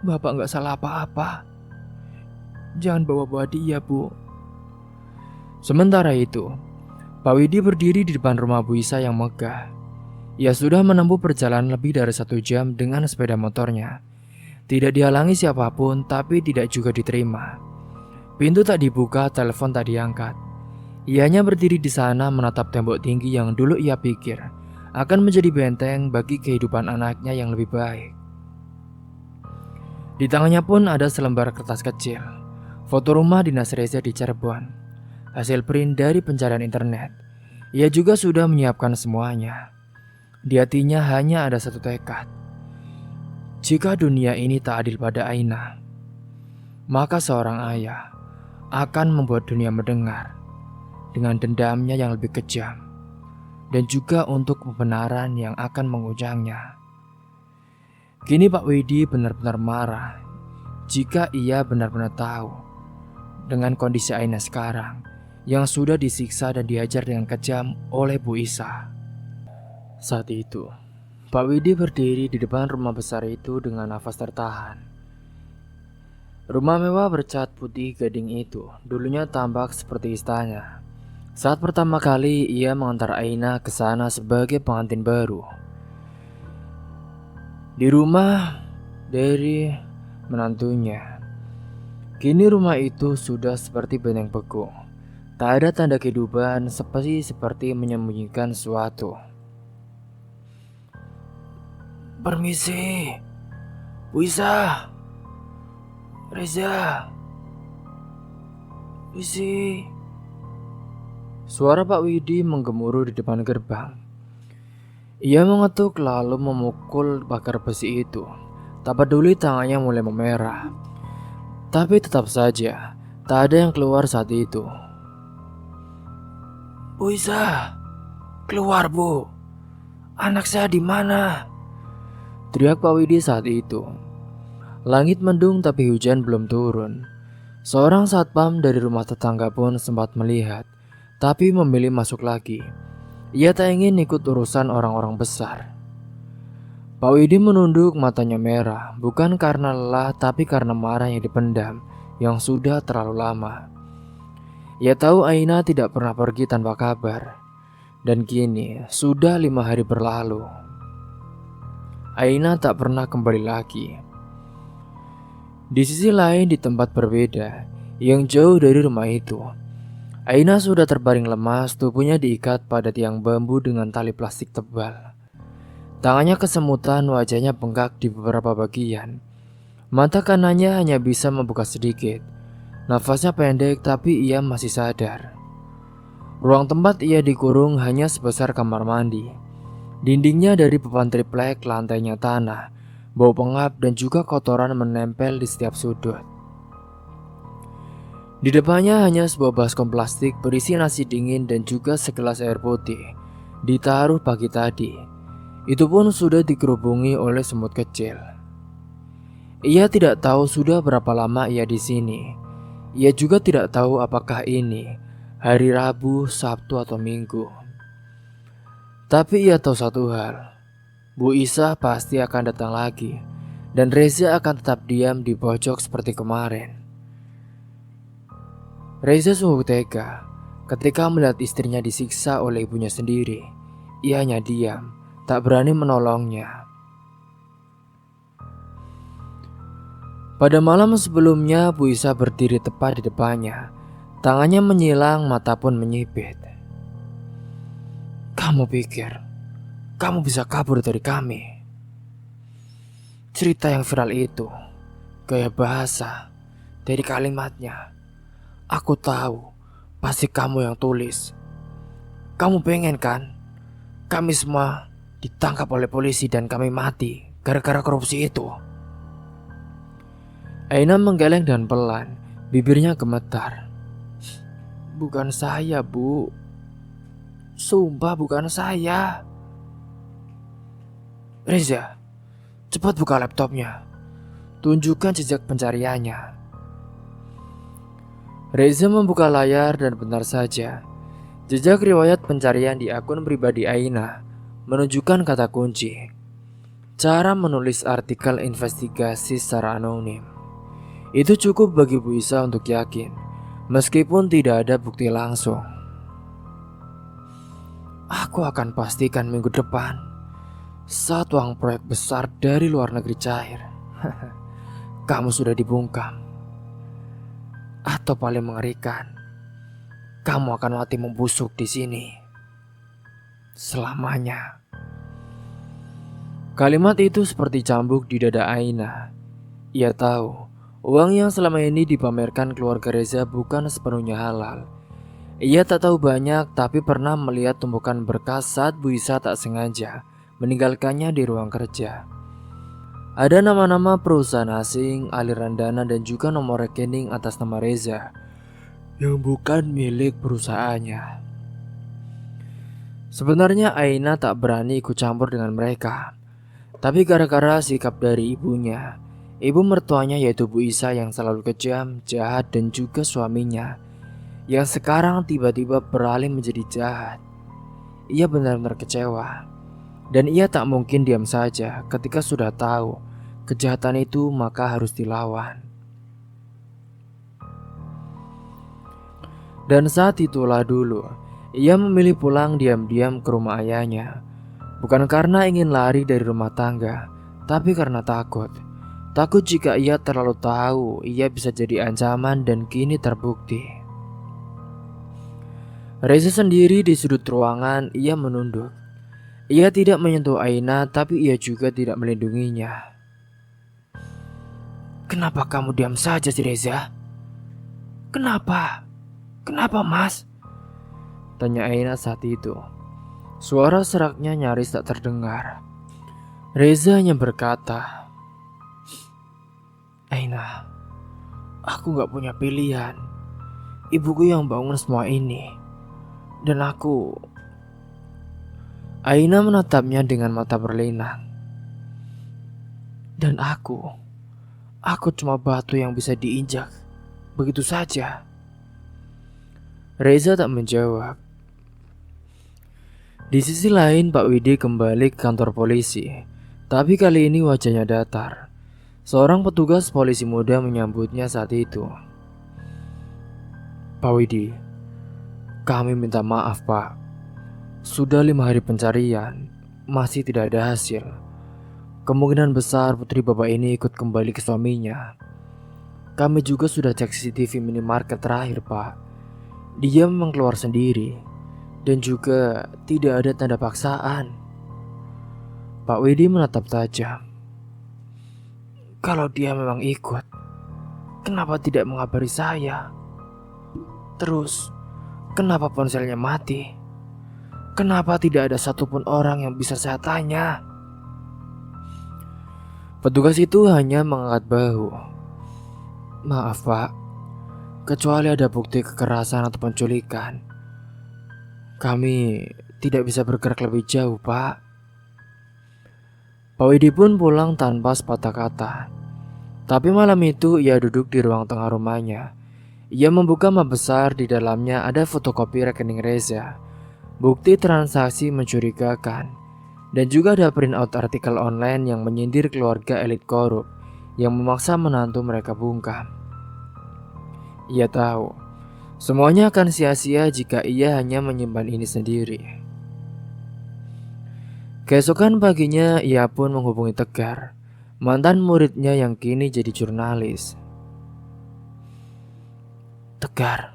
Bapak gak salah apa-apa. Jangan bawa-bawa dia, Bu. Sementara itu, Pak Widi berdiri di depan rumah Bu Isa yang megah. Ia sudah menempuh perjalanan lebih dari 1 jam dengan sepeda motornya. Tidak dihalangi siapapun, tapi tidak juga diterima. Pintu tak dibuka, telepon tak diangkat. Ia hanya berdiri di sana menatap tembok tinggi yang dulu ia pikir akan menjadi benteng bagi kehidupan anaknya yang lebih baik. Di tangannya pun ada selembar kertas kecil, foto rumah dinas Reza di Cirebon, hasil print dari pencarian internet. Ia juga sudah menyiapkan semuanya. Di hatinya hanya ada satu tekad. Jika dunia ini tak adil pada Aina, maka seorang ayah akan membuat dunia mendengar dengan dendamnya yang lebih kejam, dan juga untuk kebenaran yang akan mengujangnya. Kini Pak Widi benar-benar marah jika ia benar-benar tahu dengan kondisi Aina sekarang yang sudah disiksa dan diajar dengan kejam oleh Bu Isa. Saat itu, Pak Widi berdiri di depan rumah besar itu dengan nafas tertahan. Rumah mewah bercat putih gading itu dulunya tampak seperti istana. Saat pertama kali ia mengantar Aina ke sana sebagai pengantin baru. Di rumah dari menantunya. Kini rumah itu sudah seperti benteng beku. Tak ada tanda kehidupan, seperti menyembunyikan sesuatu. Permisi, Bu Isa, Reza, Wisi. Suara Pak Widi menggemuruh di depan gerbang. Ia mengetuk lalu memukul pagar besi itu. Tak peduli tangannya mulai memerah. Tapi tetap saja, tak ada yang keluar saat itu. Bu Isa, keluar Bu. Anak saya di mana? Teriak Pak Widi saat itu. Langit mendung tapi hujan belum turun. Seorang satpam dari rumah tetangga pun sempat melihat, tapi memilih masuk lagi. Ia tak ingin ikut urusan orang-orang besar. Pak Widi menunduk, matanya merah, bukan karena lelah tapi karena marah yang dipendam, yang sudah terlalu lama. Ia tahu Aina tidak pernah pergi tanpa kabar. Dan kini sudah 5 hari berlalu. Aina tak pernah kembali lagi. Di sisi lain, di tempat berbeda, yang jauh dari rumah itu, Aina sudah terbaring lemas, tubuhnya diikat pada tiang bambu dengan tali plastik tebal. Tangannya kesemutan, wajahnya bengkak di beberapa bagian. Mata kanannya hanya bisa membuka sedikit. Nafasnya pendek tapi ia masih sadar. Ruang tempat ia dikurung hanya sebesar kamar mandi. Dindingnya dari papan triplek, lantainya tanah, bau pengap dan juga kotoran menempel di setiap sudut. Di depannya hanya sebuah baskom plastik berisi nasi dingin dan juga segelas air putih, ditaruh pagi tadi. Itu pun sudah dikerubungi oleh semut kecil. Ia tidak tahu sudah berapa lama ia di sini. Ia juga tidak tahu apakah ini hari Rabu, Sabtu atau Minggu. Tapi ia tahu satu hal, Bu Isa pasti akan datang lagi dan Reza akan tetap diam di pojok seperti kemarin. Reza sungguh tega ketika melihat istrinya disiksa oleh ibunya sendiri. Ia hanya diam, tak berani menolongnya. Pada malam sebelumnya, Bu Isa berdiri tepat di depannya. Tangannya menyilang, mata pun menyipit. Kamu pikir kamu bisa kabur dari kami? Cerita yang viral itu, gaya bahasa dari kalimatnya, aku tahu pasti kamu yang tulis. Kamu pengen kan kami semua ditangkap oleh polisi dan kami mati gara-gara korupsi itu? Aina menggeleng dan pelan, bibirnya gemetar. Bukan saya, Bu. Sumpah bukan saya. Reza, cepat buka laptopnya. Tunjukkan jejak pencariannya. Reza membuka layar dan benar saja, jejak riwayat pencarian di akun pribadi Aina menunjukkan kata kunci. Cara menulis artikel investigasi secara anonim. Itu cukup bagi Bu Isa untuk yakin, meskipun tidak ada bukti langsung. Aku akan pastikan minggu depan saat uang proyek besar dari luar negeri cair, kamu sudah dibungkam. Atau paling mengerikan, kamu akan mati membusuk di sini selamanya. Kalimat itu seperti cambuk di dada Aina. Ia tahu uang yang selama ini dipamerkan keluarga Reza bukan sepenuhnya halal. Ia tak tahu banyak, tapi pernah melihat tumpukan berkas saat Bu Isa tak sengaja meninggalkannya di ruang kerja. Ada nama-nama perusahaan asing, aliran dana, dan juga nomor rekening atas nama Reza yang bukan milik perusahaannya. Sebenarnya Aina tak berani ikut campur dengan mereka, tapi gara-gara sikap dari ibunya, ibu mertuanya yaitu Bu Isa yang selalu kejam, jahat, dan juga suaminya yang sekarang tiba-tiba beralih menjadi jahat. Ia benar-benar kecewa, dan ia tak mungkin diam saja ketika sudah tahu kejahatan itu maka harus dilawan. Dan saat itulah dulu ia memilih pulang diam-diam ke rumah ayahnya. Bukan karena ingin lari dari rumah tangga, tapi karena takut. Takut jika ia terlalu tahu ia bisa jadi ancaman, dan kini terbukti. Reza sendiri di sudut ruangan, ia menunduk. Ia tidak menyentuh Aina, tapi ia juga tidak melindunginya. Kenapa kamu diam saja sih, Reza? Kenapa? Kenapa, Mas? Tanya Aina saat itu. Suara seraknya nyaris tak terdengar. Reza hanya berkata, Aina, aku gak punya pilihan. Ibuku yang bangun semua ini. Dan aku... Aina menatapnya dengan mata berlinang. Dan aku cuma batu yang bisa diinjak begitu saja. Reza tak menjawab. Di sisi lain, Pak Widi kembali ke kantor polisi. Tapi kali ini wajahnya datar. Seorang petugas polisi muda menyambutnya saat itu. Pak Widi, kami minta maaf, Pak. Sudah 5 hari pencarian, masih tidak ada hasil. Kemungkinan besar putri Bapak ini ikut kembali ke suaminya. Kami juga sudah cek CCTV minimarket terakhir, Pak. Dia memang keluar sendiri, dan juga tidak ada tanda paksaan. Pak Widi menatap tajam. Kalau dia memang ikut, kenapa tidak mengabari saya? Terus, kenapa ponselnya mati? Kenapa tidak ada satupun orang yang bisa saya tanya? Petugas itu hanya mengangkat bahu. Maaf, Pak. Kecuali ada bukti kekerasan atau penculikan, kami tidak bisa bergerak lebih jauh, Pak. Pak Widi pun pulang tanpa sepatah kata. Tapi malam itu ia duduk di ruang tengah rumahnya. Ia membuka map besar, di dalamnya ada fotokopi rekening Reza. bukti transaksi mencurigakan, dan juga ada printout artikel online yang menyindir keluarga elit korup yang memaksa menantu mereka bungkam. Ia tahu, semuanya akan sia-sia jika ia hanya menyimpan ini sendiri. Keesokan paginya ia pun menghubungi Tegar, mantan muridnya yang kini jadi jurnalis. "Tegar,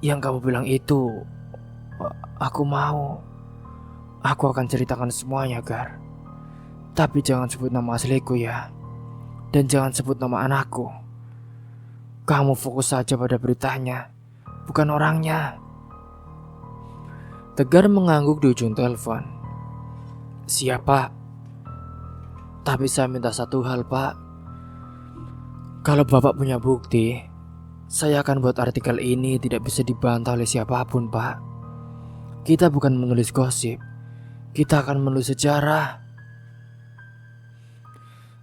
yang kamu bilang itu, aku mau. Aku akan ceritakan semuanya, Gar. Tapi jangan sebut nama asliku ya. Dan jangan sebut nama anakku. Kamu fokus saja pada beritanya, bukan orangnya." Tegar mengangguk di ujung telepon. "Siap, Pak. Tapi saya minta satu hal, Pak. Kalau Bapak punya bukti, saya akan buat artikel ini tidak bisa dibantah oleh siapapun, Pak. Kita bukan menulis gosip. Kita akan menulis sejarah."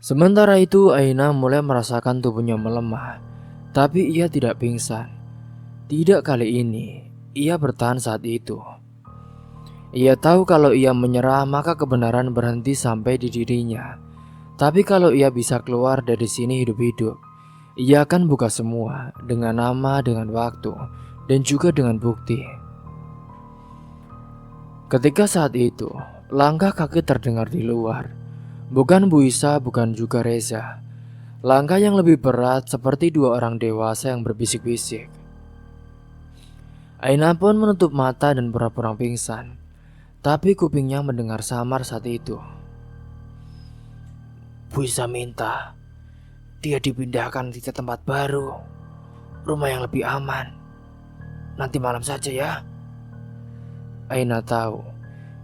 Sementara itu, Aina mulai merasakan tubuhnya melemah, tapi ia tidak pingsan. Tidak kali ini, ia bertahan saat itu. Ia tahu kalau ia menyerah maka kebenaran berhenti sampai di dirinya. Tapi kalau ia bisa keluar dari sini hidup-hidup, ia akan buka semua dengan nama, dengan waktu, dan juga dengan bukti. Ketika saat itu, langkah kaki terdengar di luar. Bukan Bu Isa, bukan juga Reza. Langkah yang lebih berat seperti dua orang dewasa yang berbisik-bisik. Aina pun menutup mata dan pura-pura pingsan. Tapi kupingnya mendengar samar saat itu. "Bu Isa minta dia dipindahkan ke tempat baru, rumah yang lebih aman. Nanti malam saja ya." Aina tahu,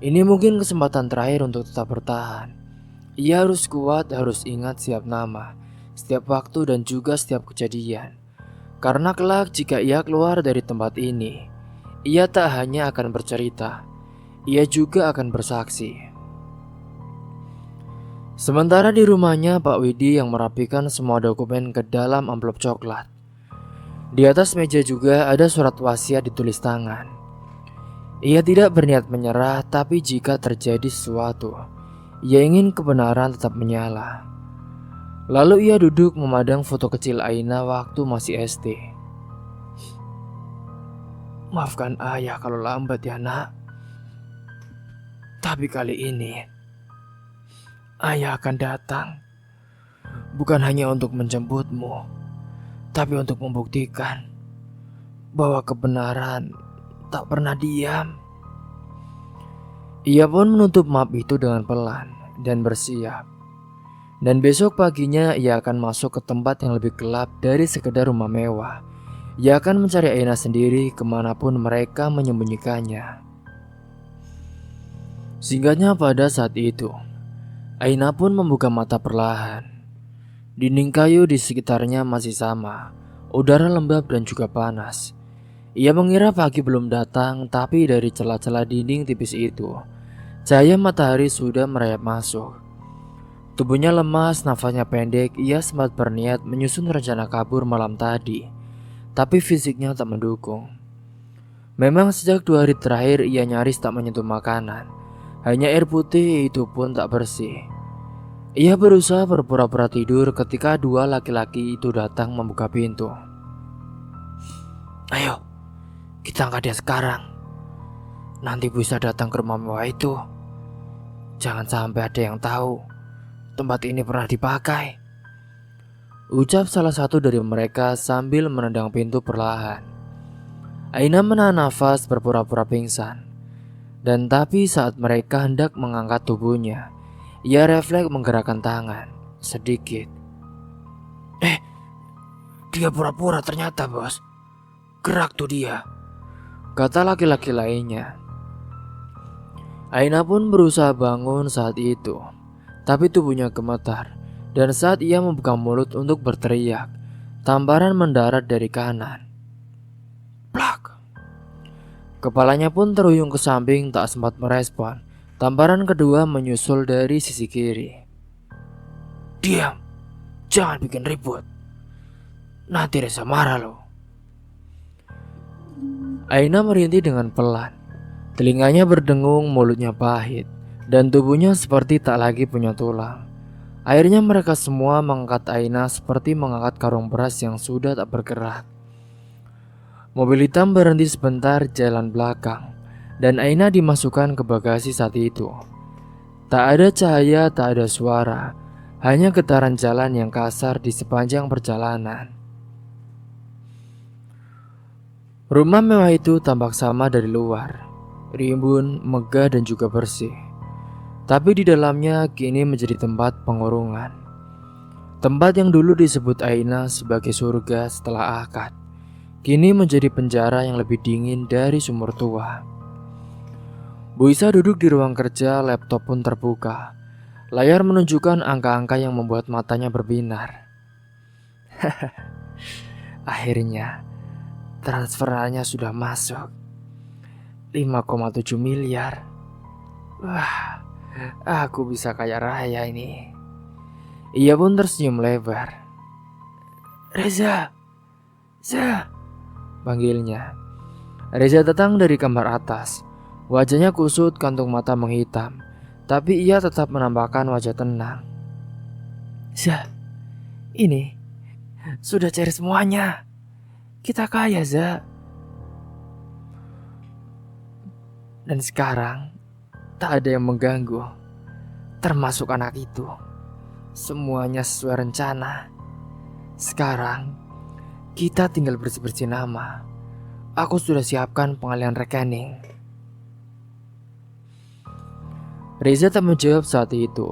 ini mungkin kesempatan terakhir untuk tetap bertahan. Ia harus kuat, harus ingat setiap nama, setiap waktu dan juga setiap kejadian. Karena kelak jika ia keluar dari tempat ini, ia tak hanya akan bercerita, ia juga akan bersaksi. Sementara di rumahnya, Pak Widi yang merapikan semua dokumen ke dalam amplop coklat. Di atas meja juga ada surat wasiat ditulis tangan. Ia tidak berniat menyerah, tapi jika terjadi sesuatu, ia ingin kebenaran tetap menyala. Lalu ia duduk memandang foto kecil Aina waktu masih SD. "Maafkan ayah kalau lambat ya, Nak. Tapi kali ini ayah akan datang, bukan hanya untuk menjemputmu, tapi untuk membuktikan bahwa kebenaran tak pernah diam." Ia pun menutup map itu dengan pelan dan bersiap. Dan besok paginya ia akan masuk ke tempat yang lebih gelap dari sekedar rumah mewah. Ia akan mencari Aina sendiri kemanapun mereka menyembunyikannya. Singkatnya pada saat itu, Aina pun membuka mata perlahan. Dinding kayu di sekitarnya masih sama, udara lembab dan juga panas. Ia mengira pagi belum datang, tapi dari celah-celah dinding tipis itu, cahaya matahari sudah merayap masuk. Tubuhnya lemas, nafasnya pendek, ia sempat berniat menyusun rencana kabur malam tadi, tapi fisiknya tak mendukung. Memang sejak 2 hari terakhir ia nyaris tak menyentuh makanan, hanya air putih itu pun tak bersih. Ia berusaha berpura-pura tidur ketika 2 laki-laki itu datang membuka pintu. "Ayo, kita angkat dia sekarang. Nanti bisa datang ke rumah mewah itu. Jangan sampai ada yang tahu tempat ini pernah dipakai," ucap salah satu dari mereka sambil menendang pintu perlahan. Aina menahan nafas berpura-pura pingsan. Dan tapi saat mereka hendak mengangkat tubuhnya, ia refleks menggerakkan tangan sedikit. Dia pura-pura ternyata, bos. Gerak tuh dia," kata laki-laki lainnya. Aina pun berusaha bangun saat itu, tapi tubuhnya gemetar. Dan saat ia membuka mulut untuk berteriak, tamparan mendarat dari kanan. Plak! Kepalanya pun terhuyung ke samping, tak sempat merespon. Tamparan kedua menyusul dari sisi kiri. "Diam, jangan bikin ribut. Nanti Reza marah loh." Aina merintih dengan pelan. Telinganya berdengung, mulutnya pahit, dan tubuhnya seperti tak lagi punya tulang. Akhirnya mereka semua mengangkat Aina seperti mengangkat karung beras yang sudah tak bergerak. Mobil hitam berhenti sebentar di jalan belakang, dan Aina dimasukkan ke bagasi saat itu. Tak ada cahaya, tak ada suara, hanya getaran jalan yang kasar di sepanjang perjalanan. Rumah mewah itu tampak sama dari luar, rimbun, megah dan juga bersih. Tapi di dalamnya kini menjadi tempat pengurungan. Tempat yang dulu disebut Aina sebagai surga setelah akad, kini menjadi penjara yang lebih dingin dari sumur tua. Bu Isa duduk di ruang kerja, laptop pun terbuka. Layar menunjukkan angka-angka yang membuat matanya berbinar. Akhirnya, transferannya sudah masuk. 5,7 miliar. Wah, aku bisa kaya raya ini. Ia pun tersenyum lebar. Reza, panggilnya. Reza datang dari kamar atas. Wajahnya kusut, kantung mata menghitam, tapi ia tetap menampakkan wajah tenang. Za, ini sudah cair semuanya. Kita kaya, Za. Dan sekarang tak ada yang mengganggu, termasuk anak itu. Semuanya sesuai rencana. Sekarang kita tinggal bersih-bersih nama. Aku sudah siapkan pengalihan rekening. Reza tak menjawab saat itu.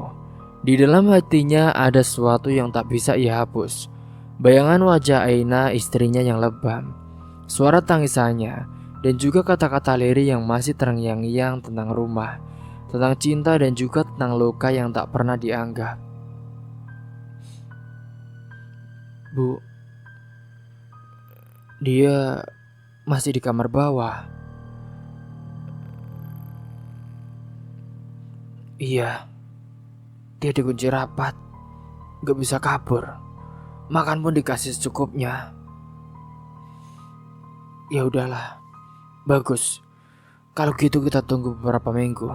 Di dalam hatinya ada sesuatu yang tak bisa ia hapus. Bayangan wajah Aina, istrinya yang lebam, suara tangisannya, dan juga kata-kata lirih yang masih terngiang-ngiang tentang rumah, tentang cinta dan juga tentang luka yang tak pernah dianggap. Bu, dia masih di kamar bawah. Iya, dia dikunci rapat, gak bisa kabur. Makan pun dikasih secukupnya. Ya udahlah, bagus. Kalau gitu kita tunggu beberapa minggu.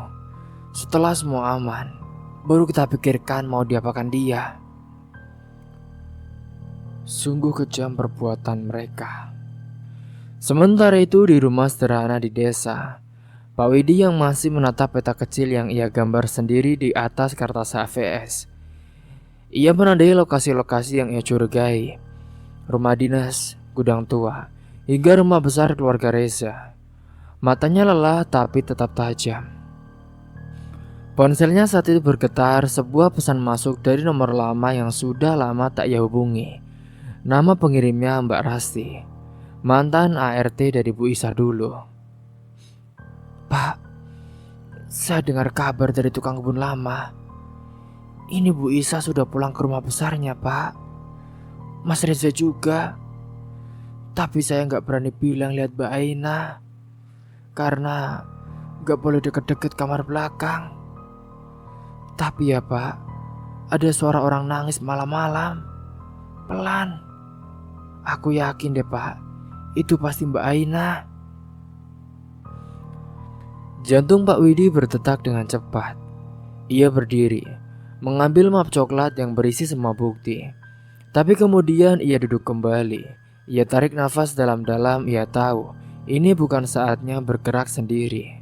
Setelah semua aman, baru kita pikirkan mau diapakan dia. Sungguh kejam perbuatan mereka. Sementara itu di rumah sederhana di desa, Pak Widi yang masih menatap peta kecil yang ia gambar sendiri di atas kertas HVS. Ia menandai lokasi-lokasi yang ia curigai. Rumah dinas, gudang tua, hingga rumah besar keluarga Reza. Matanya lelah tapi tetap tajam. Ponselnya saat itu bergetar, sebuah pesan masuk dari nomor lama yang sudah lama tak ia hubungi. Nama pengirimnya Mbak Rasti, mantan ART dari Bu Isa dulu. Pak, saya dengar kabar dari tukang kebun lama. Ini Bu Isa sudah pulang ke rumah besarnya, Pak. Mas Reza juga. Tapi saya nggak berani bilang lihat Mbak Aina, karena nggak boleh deket-deket kamar belakang. Tapi ya Pak, ada suara orang nangis malam-malam, pelan. Aku yakin deh Pak, itu pasti Mbak Aina. Jantung Pak Widi berdetak dengan cepat. Ia berdiri, mengambil map coklat yang berisi semua bukti. Tapi kemudian ia duduk kembali. Ia tarik nafas dalam-dalam. Ia tahu ini bukan saatnya bergerak sendiri.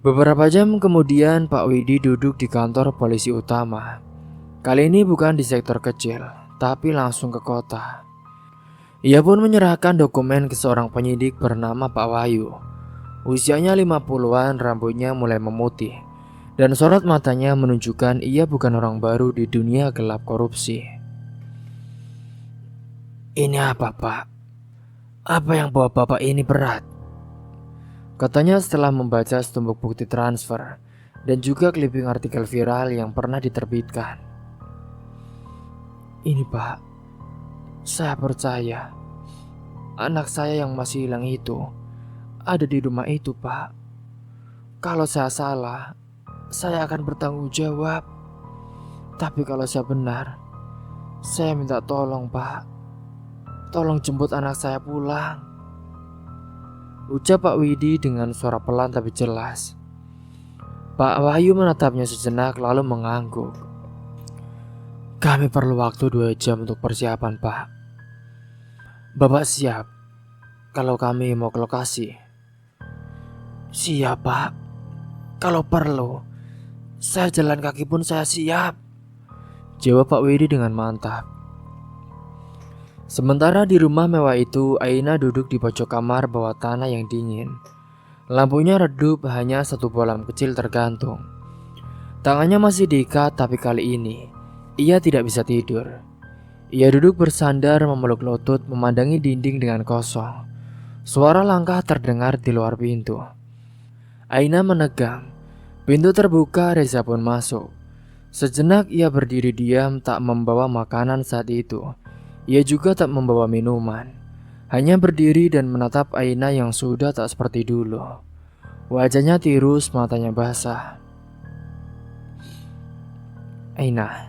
Beberapa jam kemudian Pak Widi duduk di kantor polisi utama. Kali ini bukan di sektor kecil, tapi langsung ke kota. Ia pun menyerahkan dokumen ke seorang penyidik bernama Pak Wahyu. Usianya 50-an, rambutnya mulai memutih, dan sorot matanya menunjukkan ia bukan orang baru di dunia gelap korupsi. Ini apa Pak? Apa yang bawa Bapak ini berat? Katanya setelah membaca setumpuk bukti transfer dan juga clipping artikel viral yang pernah diterbitkan. Ini Pak, saya percaya anak saya yang masih hilang itu ada di rumah itu Pak. Kalau saya salah, saya akan bertanggung jawab. Tapi kalau saya benar, saya minta tolong Pak. Tolong jemput anak saya pulang. ucap Pak Widi dengan suara pelan tapi jelas. Pak Wahyu menatapnya sejenak lalu mengangguk. Kami perlu waktu 2 jam untuk persiapan, Pak. Bapak siap kalau kami mau ke lokasi? Siap, Pak. Kalau perlu, saya jalan kaki pun saya siap, jawab Pak Widi dengan mantap. Sementara di rumah mewah itu, Aina duduk di pojok kamar bawah tanah yang dingin. Lampunya redup, hanya satu bolam kecil tergantung. Tangannya masih diikat, tapi kali ini ia tidak bisa tidur. Ia duduk bersandar memeluk lutut, memandangi dinding dengan kosong. Suara langkah terdengar di luar pintu. Aina menegang. Pintu terbuka, Reza pun masuk. Sejenak ia berdiri diam, tak membawa makanan saat itu. Ia juga tak membawa minuman. Hanya berdiri dan menatap Aina yang sudah tak seperti dulu. Wajahnya tirus, matanya basah. Aina,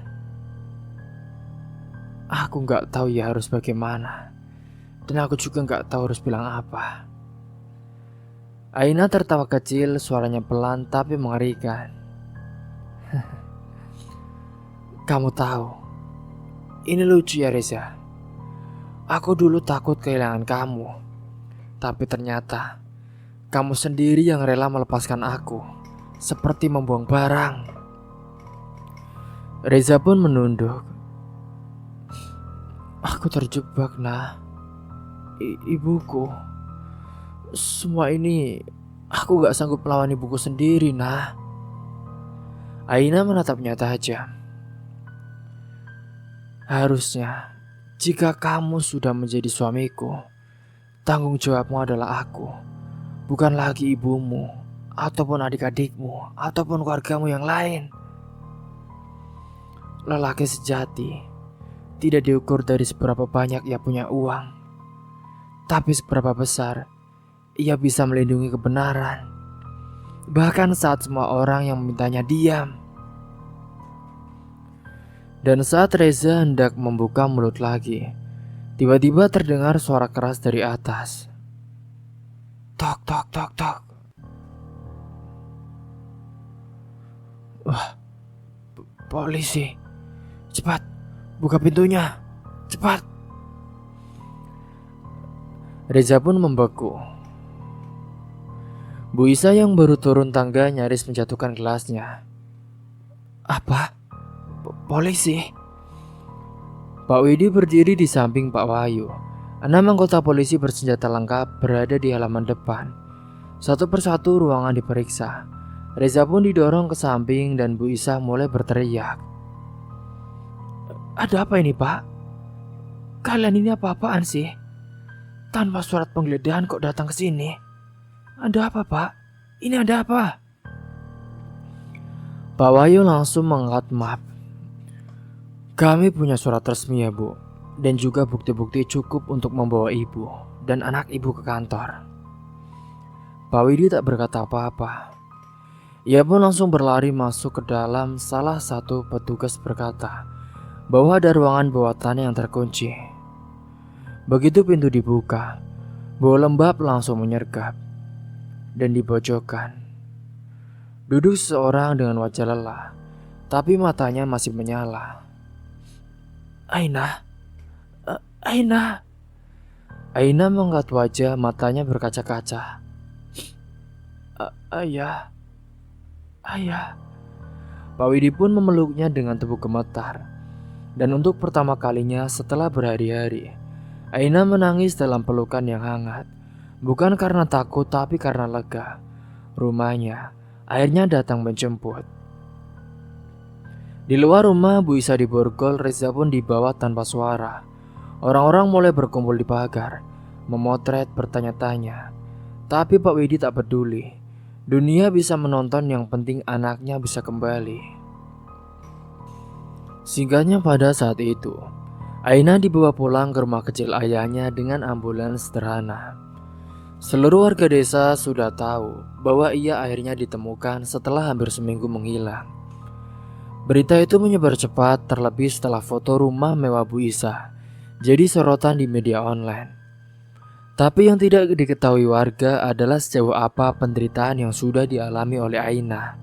aku gak tahu ya harus bagaimana. Dan aku juga gak tahu harus bilang apa. Aina tertawa kecil, suaranya pelan tapi mengerikan. Kamu tahu, ini lucu ya Reza. Aku dulu takut kehilangan kamu, tapi ternyata kamu sendiri yang rela melepaskan aku, seperti membuang barang. Reza pun menunduk. Aku terjebak, nah. Ibuku. Semua ini aku gak sanggup melawan ibuku sendiri, nah. Aina menatapnya tajam. Harusnya jika kamu sudah menjadi suamiku, tanggung jawabmu adalah aku, bukan lagi ibumu, ataupun adik-adikmu, ataupun keluargamu yang lain. Lelaki sejati tidak diukur dari seberapa banyak ia punya uang, tapi seberapa besar ia bisa melindungi kebenaran, bahkan saat semua orang yang memintanya diam. Dan saat Reza hendak membuka mulut lagi, tiba-tiba terdengar suara keras dari atas. Tok, tok, tok, tok. Wah, polisi. Cepat, buka pintunya. Cepat. Reza pun membeku. Bu Isa yang baru turun tangga nyaris menjatuhkan gelasnya. Apa? Polisi. Pak Widi berdiri di samping Pak Wahyu. 6 anggota polisi bersenjata lengkap berada di halaman depan. Satu persatu ruangan diperiksa. Reza pun didorong ke samping dan Bu Isa mulai berteriak. Ada apa ini, Pak? Kalian ini apa-apaan sih? Tanpa surat penggeledahan kok datang ke sini? Ada apa, Pak? Ini ada apa? Pak Wahyu langsung mengangkat map. Kami punya surat resmi ya, Bu, dan juga bukti-bukti cukup untuk membawa ibu dan anak ibu ke kantor. Pak Widi tak berkata apa-apa. Ia pun langsung berlari masuk ke dalam. Salah satu petugas berkata bahwa ada ruangan bawah tanah yang terkunci. Begitu pintu dibuka, bau lembab langsung menyergap. Dan di pojokan duduk seseorang dengan wajah lelah, tapi matanya masih menyala. Aina. Aina. Aina mengangkat wajah, matanya berkaca-kaca. Ayah. Ayah. Pak Widi pun memeluknya dengan tubuh gemetar. Dan untuk pertama kalinya setelah berhari-hari, Aina menangis dalam pelukan yang hangat. Bukan karena takut, tapi karena lega. Rumahnya akhirnya datang menjemput. Di luar rumah, Bu Isa diborgol, Reza pun dibawa tanpa suara. Orang-orang mulai berkumpul di pagar, memotret, bertanya-tanya. Tapi Pak Widi tak peduli. Dunia bisa menonton, yang penting anaknya bisa kembali. Singkatnya pada saat itu, Aina dibawa pulang ke rumah kecil ayahnya dengan ambulans sederhana. Seluruh warga desa sudah tahu bahwa ia akhirnya ditemukan setelah hampir seminggu menghilang. Berita itu menyebar cepat, terlebih setelah foto rumah mewah Bu Isa jadi sorotan di media online. Tapi yang tidak diketahui warga adalah sejauh apa penderitaan yang sudah dialami oleh Aina.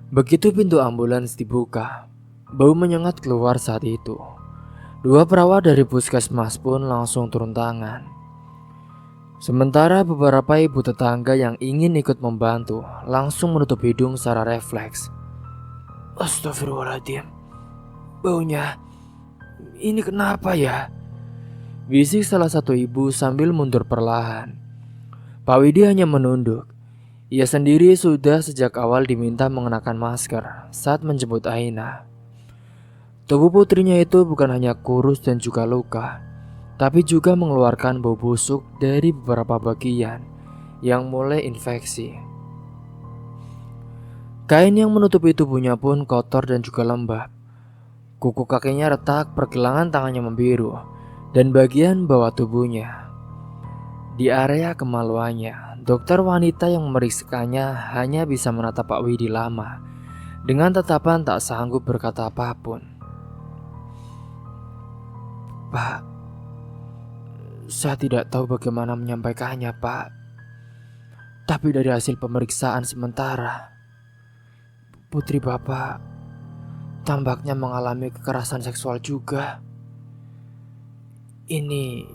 Begitu pintu ambulans dibuka, bau menyengat keluar saat itu. Dua perawat dari puskesmas pun langsung turun tangan. Sementara beberapa ibu tetangga yang ingin ikut membantu langsung menutup hidung secara refleks. Astagfirullahaladzim, baunya, ini kenapa ya? Bisik salah satu ibu sambil mundur perlahan. Pak Widi hanya menunduk. Ia sendiri sudah sejak awal diminta mengenakan masker saat menjemput Aina. Tubuh putrinya itu bukan hanya kurus dan juga luka, tapi juga mengeluarkan bau busuk dari beberapa bagian yang mulai infeksi. Kain yang menutupi tubuhnya pun kotor dan juga lembab. Kuku kakinya retak, pergelangan tangannya membiru, dan bagian bawah tubuhnya. Di area kemaluannya, dokter wanita yang memeriksakannya hanya bisa menatap Pak Widi lama dengan tatapan tak sanggup berkata apapun. Pak, saya tidak tahu bagaimana menyampaikannya, Pak. Tapi dari hasil pemeriksaan sementara, putri Bapak tampaknya mengalami kekerasan seksual juga. Ini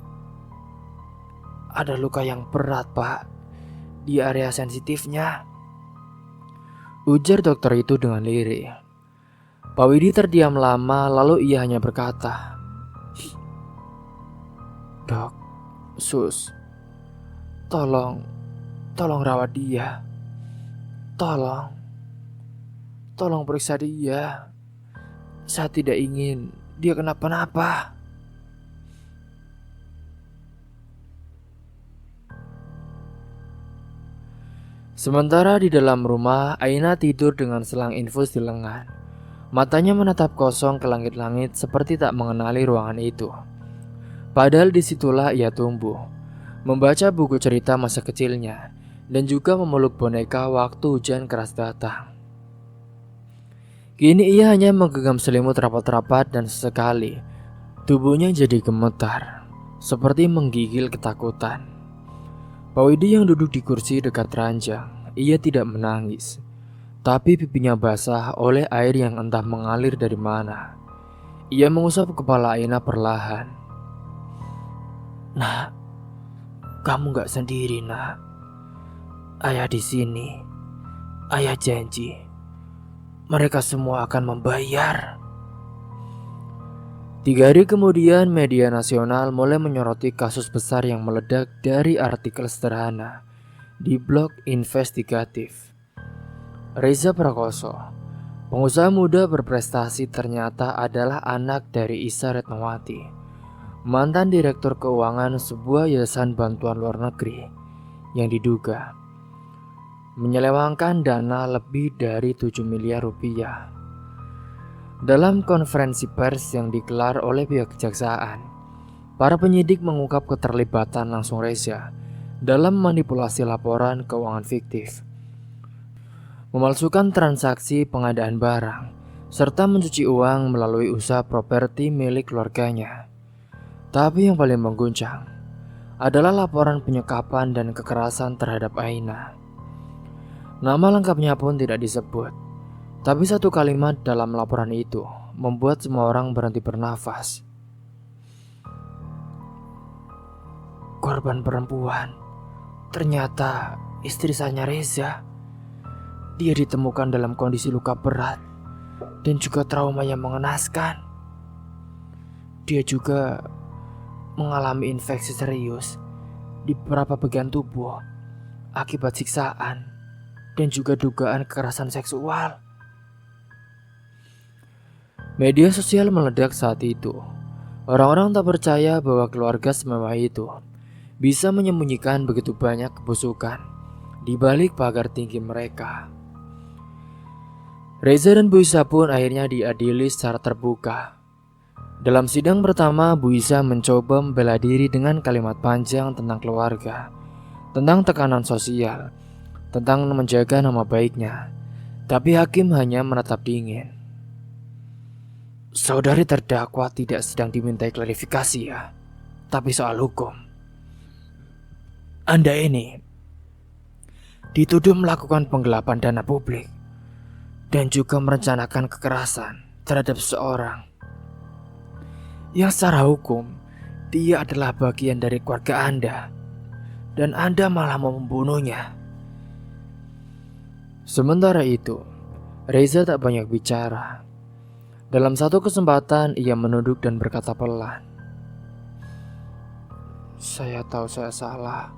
ada luka yang berat, Pak, di area sensitifnya, ujar dokter itu dengan lirih. Pak Widi terdiam lama, lalu ia hanya berkata, Dok, Sus, tolong rawat dia. Tolong periksa dia. Saya tidak ingin dia kenapa-napa. Sementara di dalam rumah, Aina tidur dengan selang infus di lengan. Matanya menatap kosong ke langit-langit seperti tak mengenali ruangan itu. Padahal disitulah ia tumbuh, membaca buku cerita masa kecilnya, dan juga memeluk boneka waktu hujan keras datang. Kini ia hanya menggenggam selimut rapat-rapat dan sesekali tubuhnya jadi gemetar, seperti menggigil ketakutan. Pak Widi yang duduk di kursi dekat ranjang, ia tidak menangis, tapi pipinya basah oleh air yang entah mengalir dari mana. Ia mengusap kepala Aina perlahan. Nak, kamu gak sendiri, Nak. Ayah di sini. Ayah janji, mereka semua akan membayar. 3 hari kemudian, media nasional mulai menyoroti kasus besar yang meledak dari artikel sederhana di blog investigatif. Reza Prakoso, pengusaha muda berprestasi, ternyata adalah anak dari Isa Retnawati, mantan direktur keuangan sebuah yayasan bantuan luar negeri yang diduga menyelewengkan dana lebih dari 7 miliar rupiah. Dalam konferensi pers yang digelar oleh pihak kejaksaan, para penyidik mengungkap keterlibatan langsung Reza dalam manipulasi laporan keuangan fiktif, memalsukan transaksi pengadaan barang, serta mencuci uang melalui usaha properti milik keluarganya. Tapi yang paling mengguncang adalah laporan penyekapan dan kekerasan terhadap Aina. Nama lengkapnya pun tidak disebut, tapi satu kalimat dalam laporan itu membuat semua orang berhenti bernafas. Korban perempuan ternyata istri sahnya Reza. Dia ditemukan dalam kondisi luka berat dan juga trauma yang mengenaskan. Dia juga mengalami infeksi serius di beberapa bagian tubuh akibat siksaan dan juga dugaan kekerasan seksual. Media sosial meledak saat itu. Orang-orang tak percaya bahwa keluarga semewah itu bisa menyembunyikan begitu banyak kebusukan di balik pagar tinggi mereka. Reza dan Bu Isa pun akhirnya diadili secara terbuka. Dalam sidang pertama, Bu Isa mencoba membela diri dengan kalimat panjang tentang keluarga, tentang tekanan sosial, tentang menjaga nama baiknya. Tapi hakim hanya menatap dingin. Saudari terdakwa tidak sedang dimintai klarifikasi ya, tapi soal hukum. Anda ini dituduh melakukan penggelapan dana publik dan juga merencanakan kekerasan terhadap seseorang yang secara hukum dia adalah bagian dari keluarga Anda dan Anda malah mau membunuhnya. Sementara itu, Reza tak banyak bicara. Dalam satu kesempatan ia menunduk dan berkata pelan, "Saya tahu saya salah,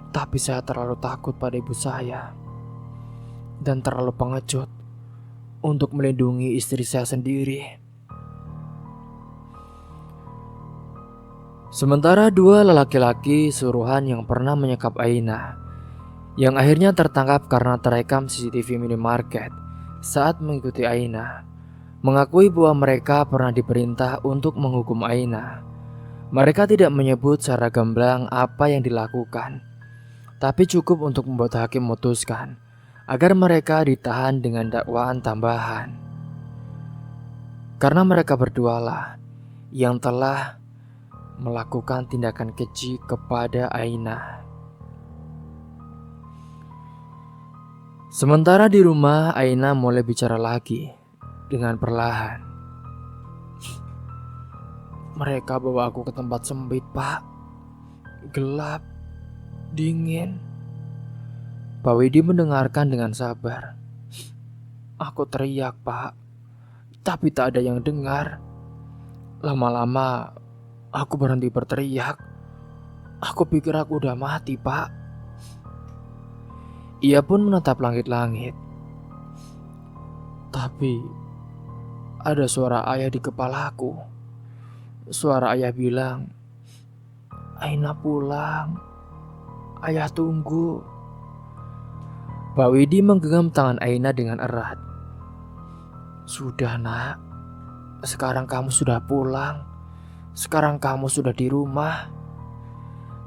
tapi saya terlalu takut pada ibu saya dan terlalu pengecut untuk melindungi istri saya sendiri." Sementara dua lelaki-laki suruhan yang pernah menyekap Aina, yang akhirnya tertangkap karena terekam CCTV minimarket saat mengikuti Aina, mengakui bahwa mereka pernah diperintah untuk menghukum Aina. Mereka tidak menyebut secara gamblang apa yang dilakukan, tapi cukup untuk membuat hakim memutuskan agar mereka ditahan dengan dakwaan tambahan. Karena mereka berdualah yang telah melakukan tindakan keji kepada Aina. Sementara di rumah, Aina mulai bicara lagi dengan perlahan. "Mereka bawa aku ke tempat sempit, Pak. Gelap, dingin." Pak Widi mendengarkan dengan sabar. "Aku teriak, Pak, tapi tak ada yang dengar. Lama-lama aku berhenti berteriak. Aku pikir aku udah mati, Pak." Ia pun menatap langit-langit. Tapi ada suara ayah di kepalaku. Suara ayah bilang, "Aina pulang. Ayah tunggu." Pak Widi menggenggam tangan Aina dengan erat. "Sudah, Nak. Sekarang kamu sudah pulang. Sekarang kamu sudah di rumah."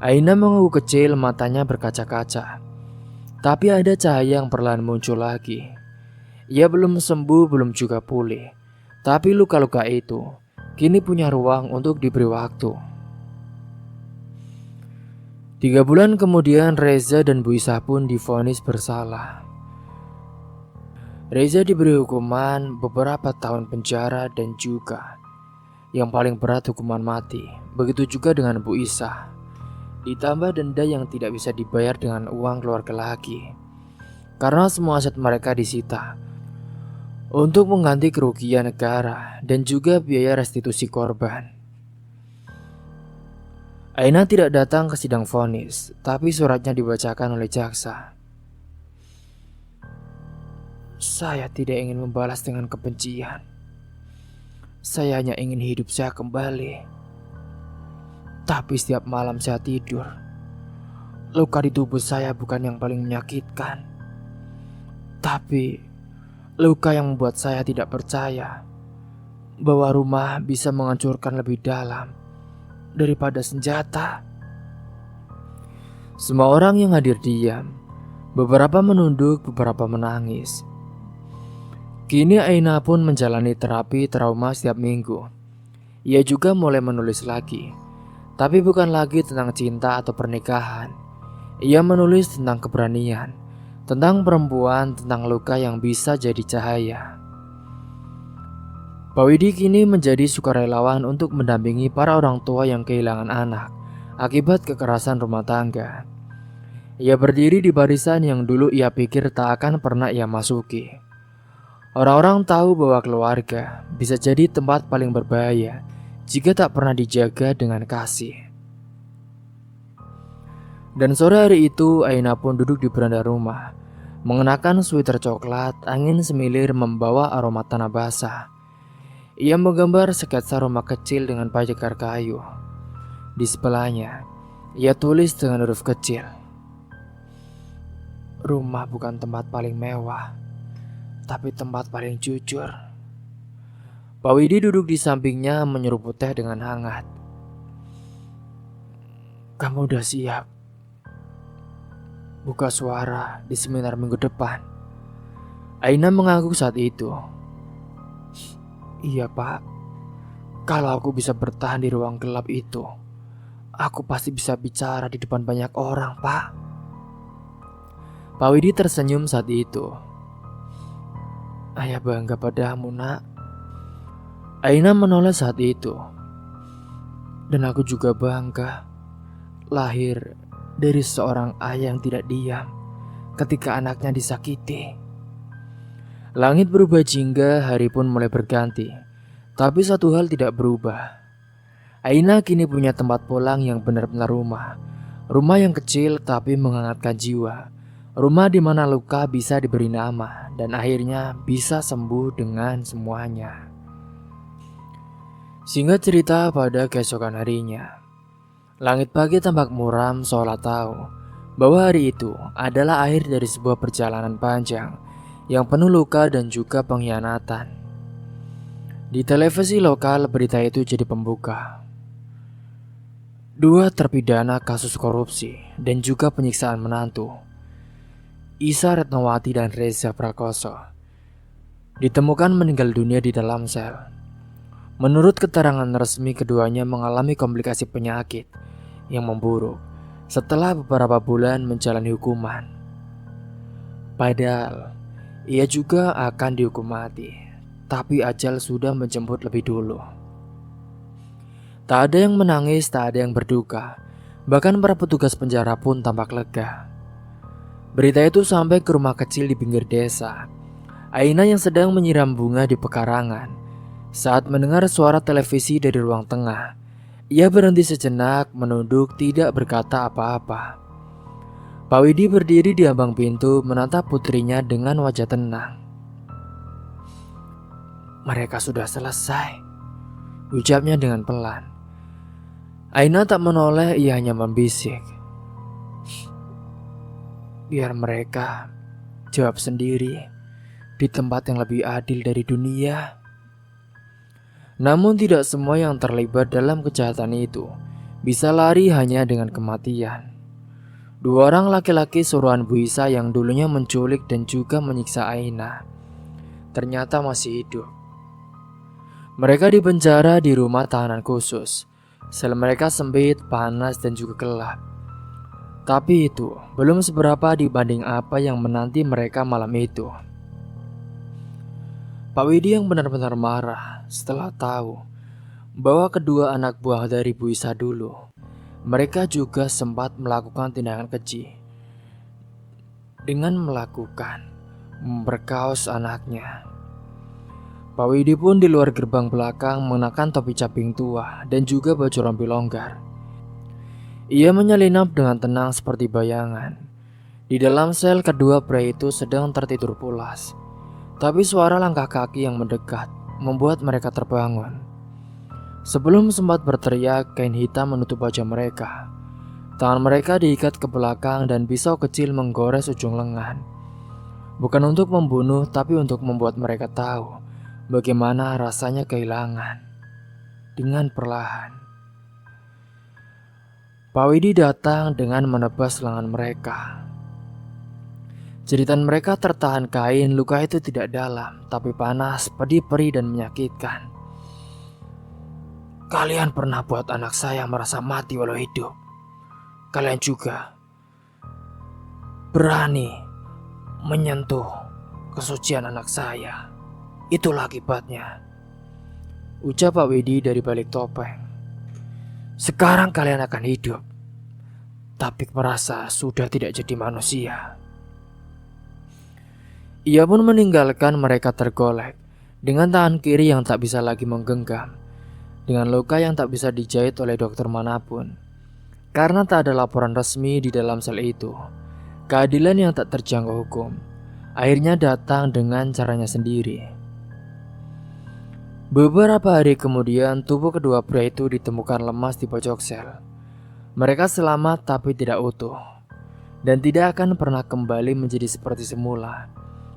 Aina mengangguk kecil, matanya berkaca-kaca. Tapi ada cahaya yang perlahan muncul lagi. Ia belum sembuh, belum juga pulih. Tapi luka-luka itu kini punya ruang untuk diberi waktu. 3 bulan kemudian Reza dan Bu Isah pun divonis bersalah. Reza diberi hukuman beberapa tahun penjara dan juga yang paling berat hukuman mati. Begitu juga dengan Bu Isah. Ditambah denda yang tidak bisa dibayar dengan uang keluarga lagi, karena semua aset mereka disita untuk mengganti kerugian negara dan juga biaya restitusi korban. Aina tidak datang ke sidang vonis, tapi suratnya dibacakan oleh jaksa. "Saya tidak ingin membalas dengan kebencian. Saya hanya ingin hidup saya kembali. Tapi setiap malam saya tidur, luka di tubuh saya bukan yang paling menyakitkan, tapi luka yang membuat saya tidak percaya bahwa rumah bisa menghancurkan lebih dalam daripada senjata." Semua orang yang hadir diam. Beberapa menunduk, beberapa menangis. Kini Aina pun menjalani terapi trauma setiap minggu. Ia juga mulai menulis lagi. Tapi bukan lagi tentang cinta atau pernikahan. Ia menulis tentang keberanian, tentang perempuan, tentang luka yang bisa jadi cahaya. Pak Widi kini menjadi sukarelawan untuk mendampingi para orang tua yang kehilangan anak akibat kekerasan rumah tangga. Ia berdiri di barisan yang dulu ia pikir tak akan pernah ia masuki. Orang-orang tahu bahwa keluarga bisa jadi tempat paling berbahaya jika tak pernah dijaga dengan kasih. Dan sore hari itu Aina pun duduk di beranda rumah, mengenakan sweater coklat, angin semilir membawa aroma tanah basah. Ia menggambar sketsa rumah kecil dengan pagar kayu. Di sebelahnya, ia tulis dengan huruf kecil, "Rumah bukan tempat paling mewah, tapi tempat paling jujur." Pak Widi duduk di sampingnya menyeruput teh dengan hangat. "Kamu udah siap buka suara di seminar minggu depan?" Aina mengangguk saat itu. "Iya, Pak. Kalau aku bisa bertahan di ruang gelap itu, aku pasti bisa bicara di depan banyak orang, Pak. Pak Widi tersenyum saat itu. Ayah bangga padamu, nak. Aina menoleh saat itu. Dan aku juga bangga lahir dari seorang ayah yang tidak diam ketika anaknya disakiti. Langit berubah jingga, hari pun mulai berganti. Tapi satu hal tidak berubah. Aina kini punya tempat pulang yang benar-benar rumah. Rumah yang kecil tapi menghangatkan jiwa. Rumah di mana luka bisa diberi nama dan akhirnya bisa sembuh dengan semuanya. Singkat cerita, pada keesokan harinya, langit pagi tampak muram seolah tahu bahwa hari itu adalah akhir dari sebuah perjalanan panjang yang penuh luka dan juga pengkhianatan. Di televisi lokal, berita itu jadi pembuka. 2 terpidana kasus korupsi dan juga penyiksaan menantu, Isa Retnowati dan Reza Prakoso, ditemukan meninggal dunia di dalam sel. Menurut keterangan resmi, keduanya mengalami komplikasi penyakit yang memburuk setelah beberapa bulan menjalani hukuman. Padahal ia juga akan dihukum mati, tapi ajal sudah menjemput lebih dulu. Tak ada yang menangis, tak ada yang berduka. Bahkan para petugas penjara pun tampak lega. Berita itu sampai ke rumah kecil di pinggir desa. Aina yang sedang menyiram bunga di pekarangan. Saat mendengar suara televisi dari ruang tengah, ia berhenti sejenak, menunduk, tidak berkata apa-apa. Pak Widi berdiri di ambang pintu menatap putrinya dengan wajah tenang. Mereka sudah selesai, ucapnya dengan pelan. Aina tak menoleh, ia hanya membisik. Biar mereka jawab sendiri di tempat yang lebih adil dari dunia. Namun tidak semua yang terlibat dalam kejahatan itu bisa lari hanya dengan kematian. 2 orang laki-laki suruhan Bu Isa yang dulunya menculik dan juga menyiksa Aina ternyata masih hidup. Mereka dipenjara di rumah tahanan khusus. Sel mereka sempit, panas, dan juga gelap. Tapi itu belum seberapa dibanding apa yang menanti mereka malam itu. Pak Widi yang benar-benar marah setelah tahu bahwa kedua anak buah dari Bu Isa dulu, mereka juga sempat melakukan tindakan keji dengan memperkaos anaknya. Pak Widi pun di luar gerbang belakang mengenakan topi caping tua dan juga baju rompi longgar. Ia menyelinap dengan tenang seperti bayangan. Di dalam sel, kedua pria itu sedang tertidur pulas. Tapi suara langkah kaki yang mendekat membuat mereka terbangun. Sebelum sempat berteriak, kain hitam menutup wajah mereka. Tangan mereka diikat ke belakang dan pisau kecil menggores ujung lengan. Bukan untuk membunuh, tapi untuk membuat mereka tahu bagaimana rasanya kehilangan. Dengan perlahan, Pak Widi datang dengan menebas lengan mereka. Jeritan mereka tertahan kain, luka itu tidak dalam, tapi panas, pedih, perih, dan menyakitkan. Kalian pernah buat anak saya merasa mati walau hidup. Kalian juga berani menyentuh kesucian anak saya. Itulah akibatnya, ucap Pak Widi dari balik topeng. Sekarang kalian akan hidup, tapi merasa sudah tidak jadi manusia. Ia pun meninggalkan mereka tergolek dengan tangan kiri yang tak bisa lagi menggenggam, dengan luka yang tak bisa dijahit oleh dokter manapun. Karena tak ada laporan resmi di dalam sel itu, keadilan yang tak terjangkau hukum akhirnya datang dengan caranya sendiri. Beberapa hari kemudian, tubuh kedua pria itu ditemukan lemas di pojok sel. Mereka selamat tapi tidak utuh, dan tidak akan pernah kembali menjadi seperti semula.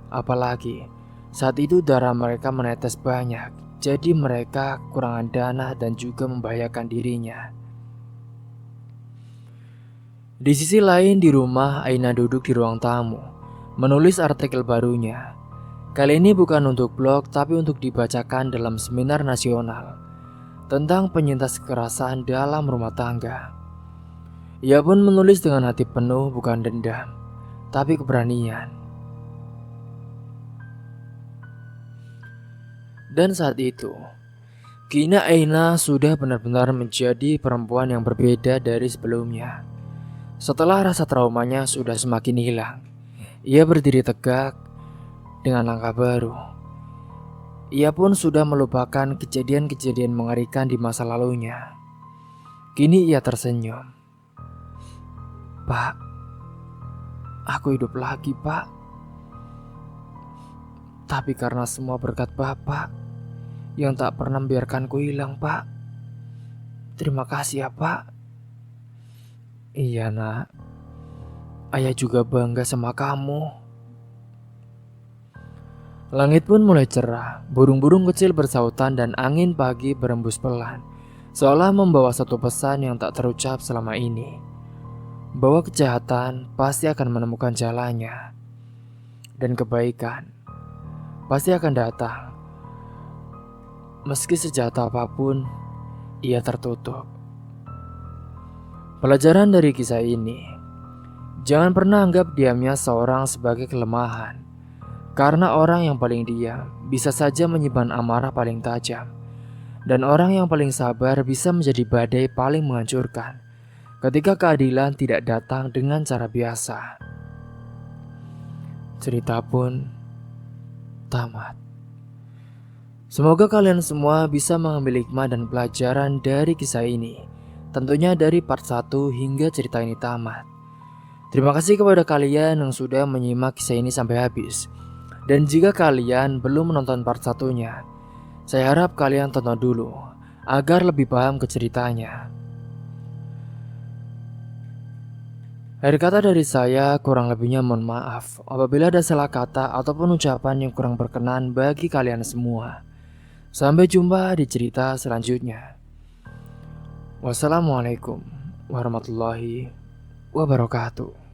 Apalagi saat itu darah mereka menetes banyak, jadi mereka kekurangan dana dan juga membahayakan dirinya. Di sisi lain di rumah, Aina duduk di ruang tamu, menulis artikel barunya. Kali ini bukan untuk blog, tapi untuk dibacakan dalam seminar nasional tentang penyintas kekerasan dalam rumah tangga. Ia pun menulis dengan hati penuh bukan dendam, tapi keberanian. Dan saat itu, kini Aina sudah benar-benar menjadi perempuan yang berbeda dari sebelumnya. Setelah rasa traumanya sudah semakin hilang, ia berdiri tegak dengan langkah baru. Ia pun sudah melupakan kejadian-kejadian mengerikan di masa lalunya. Kini ia tersenyum. "Pak, aku hidup lagi, Pak. Tapi karena semua berkat Bapak yang tak pernah membiarkanku hilang, Pak. Terima kasih ya, Pak." "Iya, Nak. Ayah juga bangga sama kamu." Langit pun mulai cerah, burung-burung kecil bersautan dan angin pagi berembus pelan, seolah membawa satu pesan yang tak terucap selama ini, bahwa kejahatan pasti akan menemukan jalannya, dan kebaikan pasti akan datang, meski sejahat apapun ia tertutup. Pelajaran dari kisah ini, jangan pernah anggap diamnya seorang sebagai kelemahan. Karena orang yang paling diam bisa saja menyimpan amarah paling tajam. Dan orang yang paling sabar bisa menjadi badai paling menghancurkan ketika keadilan tidak datang dengan cara biasa. Cerita pun tamat. Semoga kalian semua bisa mengambil hikmah dan pelajaran dari kisah ini. Tentunya dari part 1 hingga cerita ini tamat. Terima kasih kepada kalian yang sudah menyimak kisah ini sampai habis. Dan jika kalian belum menonton part 1-nya, saya harap kalian tonton dulu agar lebih paham ke ceritanya. Akhir kata dari saya, kurang lebihnya mohon maaf apabila ada salah kata ataupun ucapan yang kurang berkenan bagi kalian semua. Sampai jumpa di cerita selanjutnya. Wassalamualaikum warahmatullahi wabarakatuh.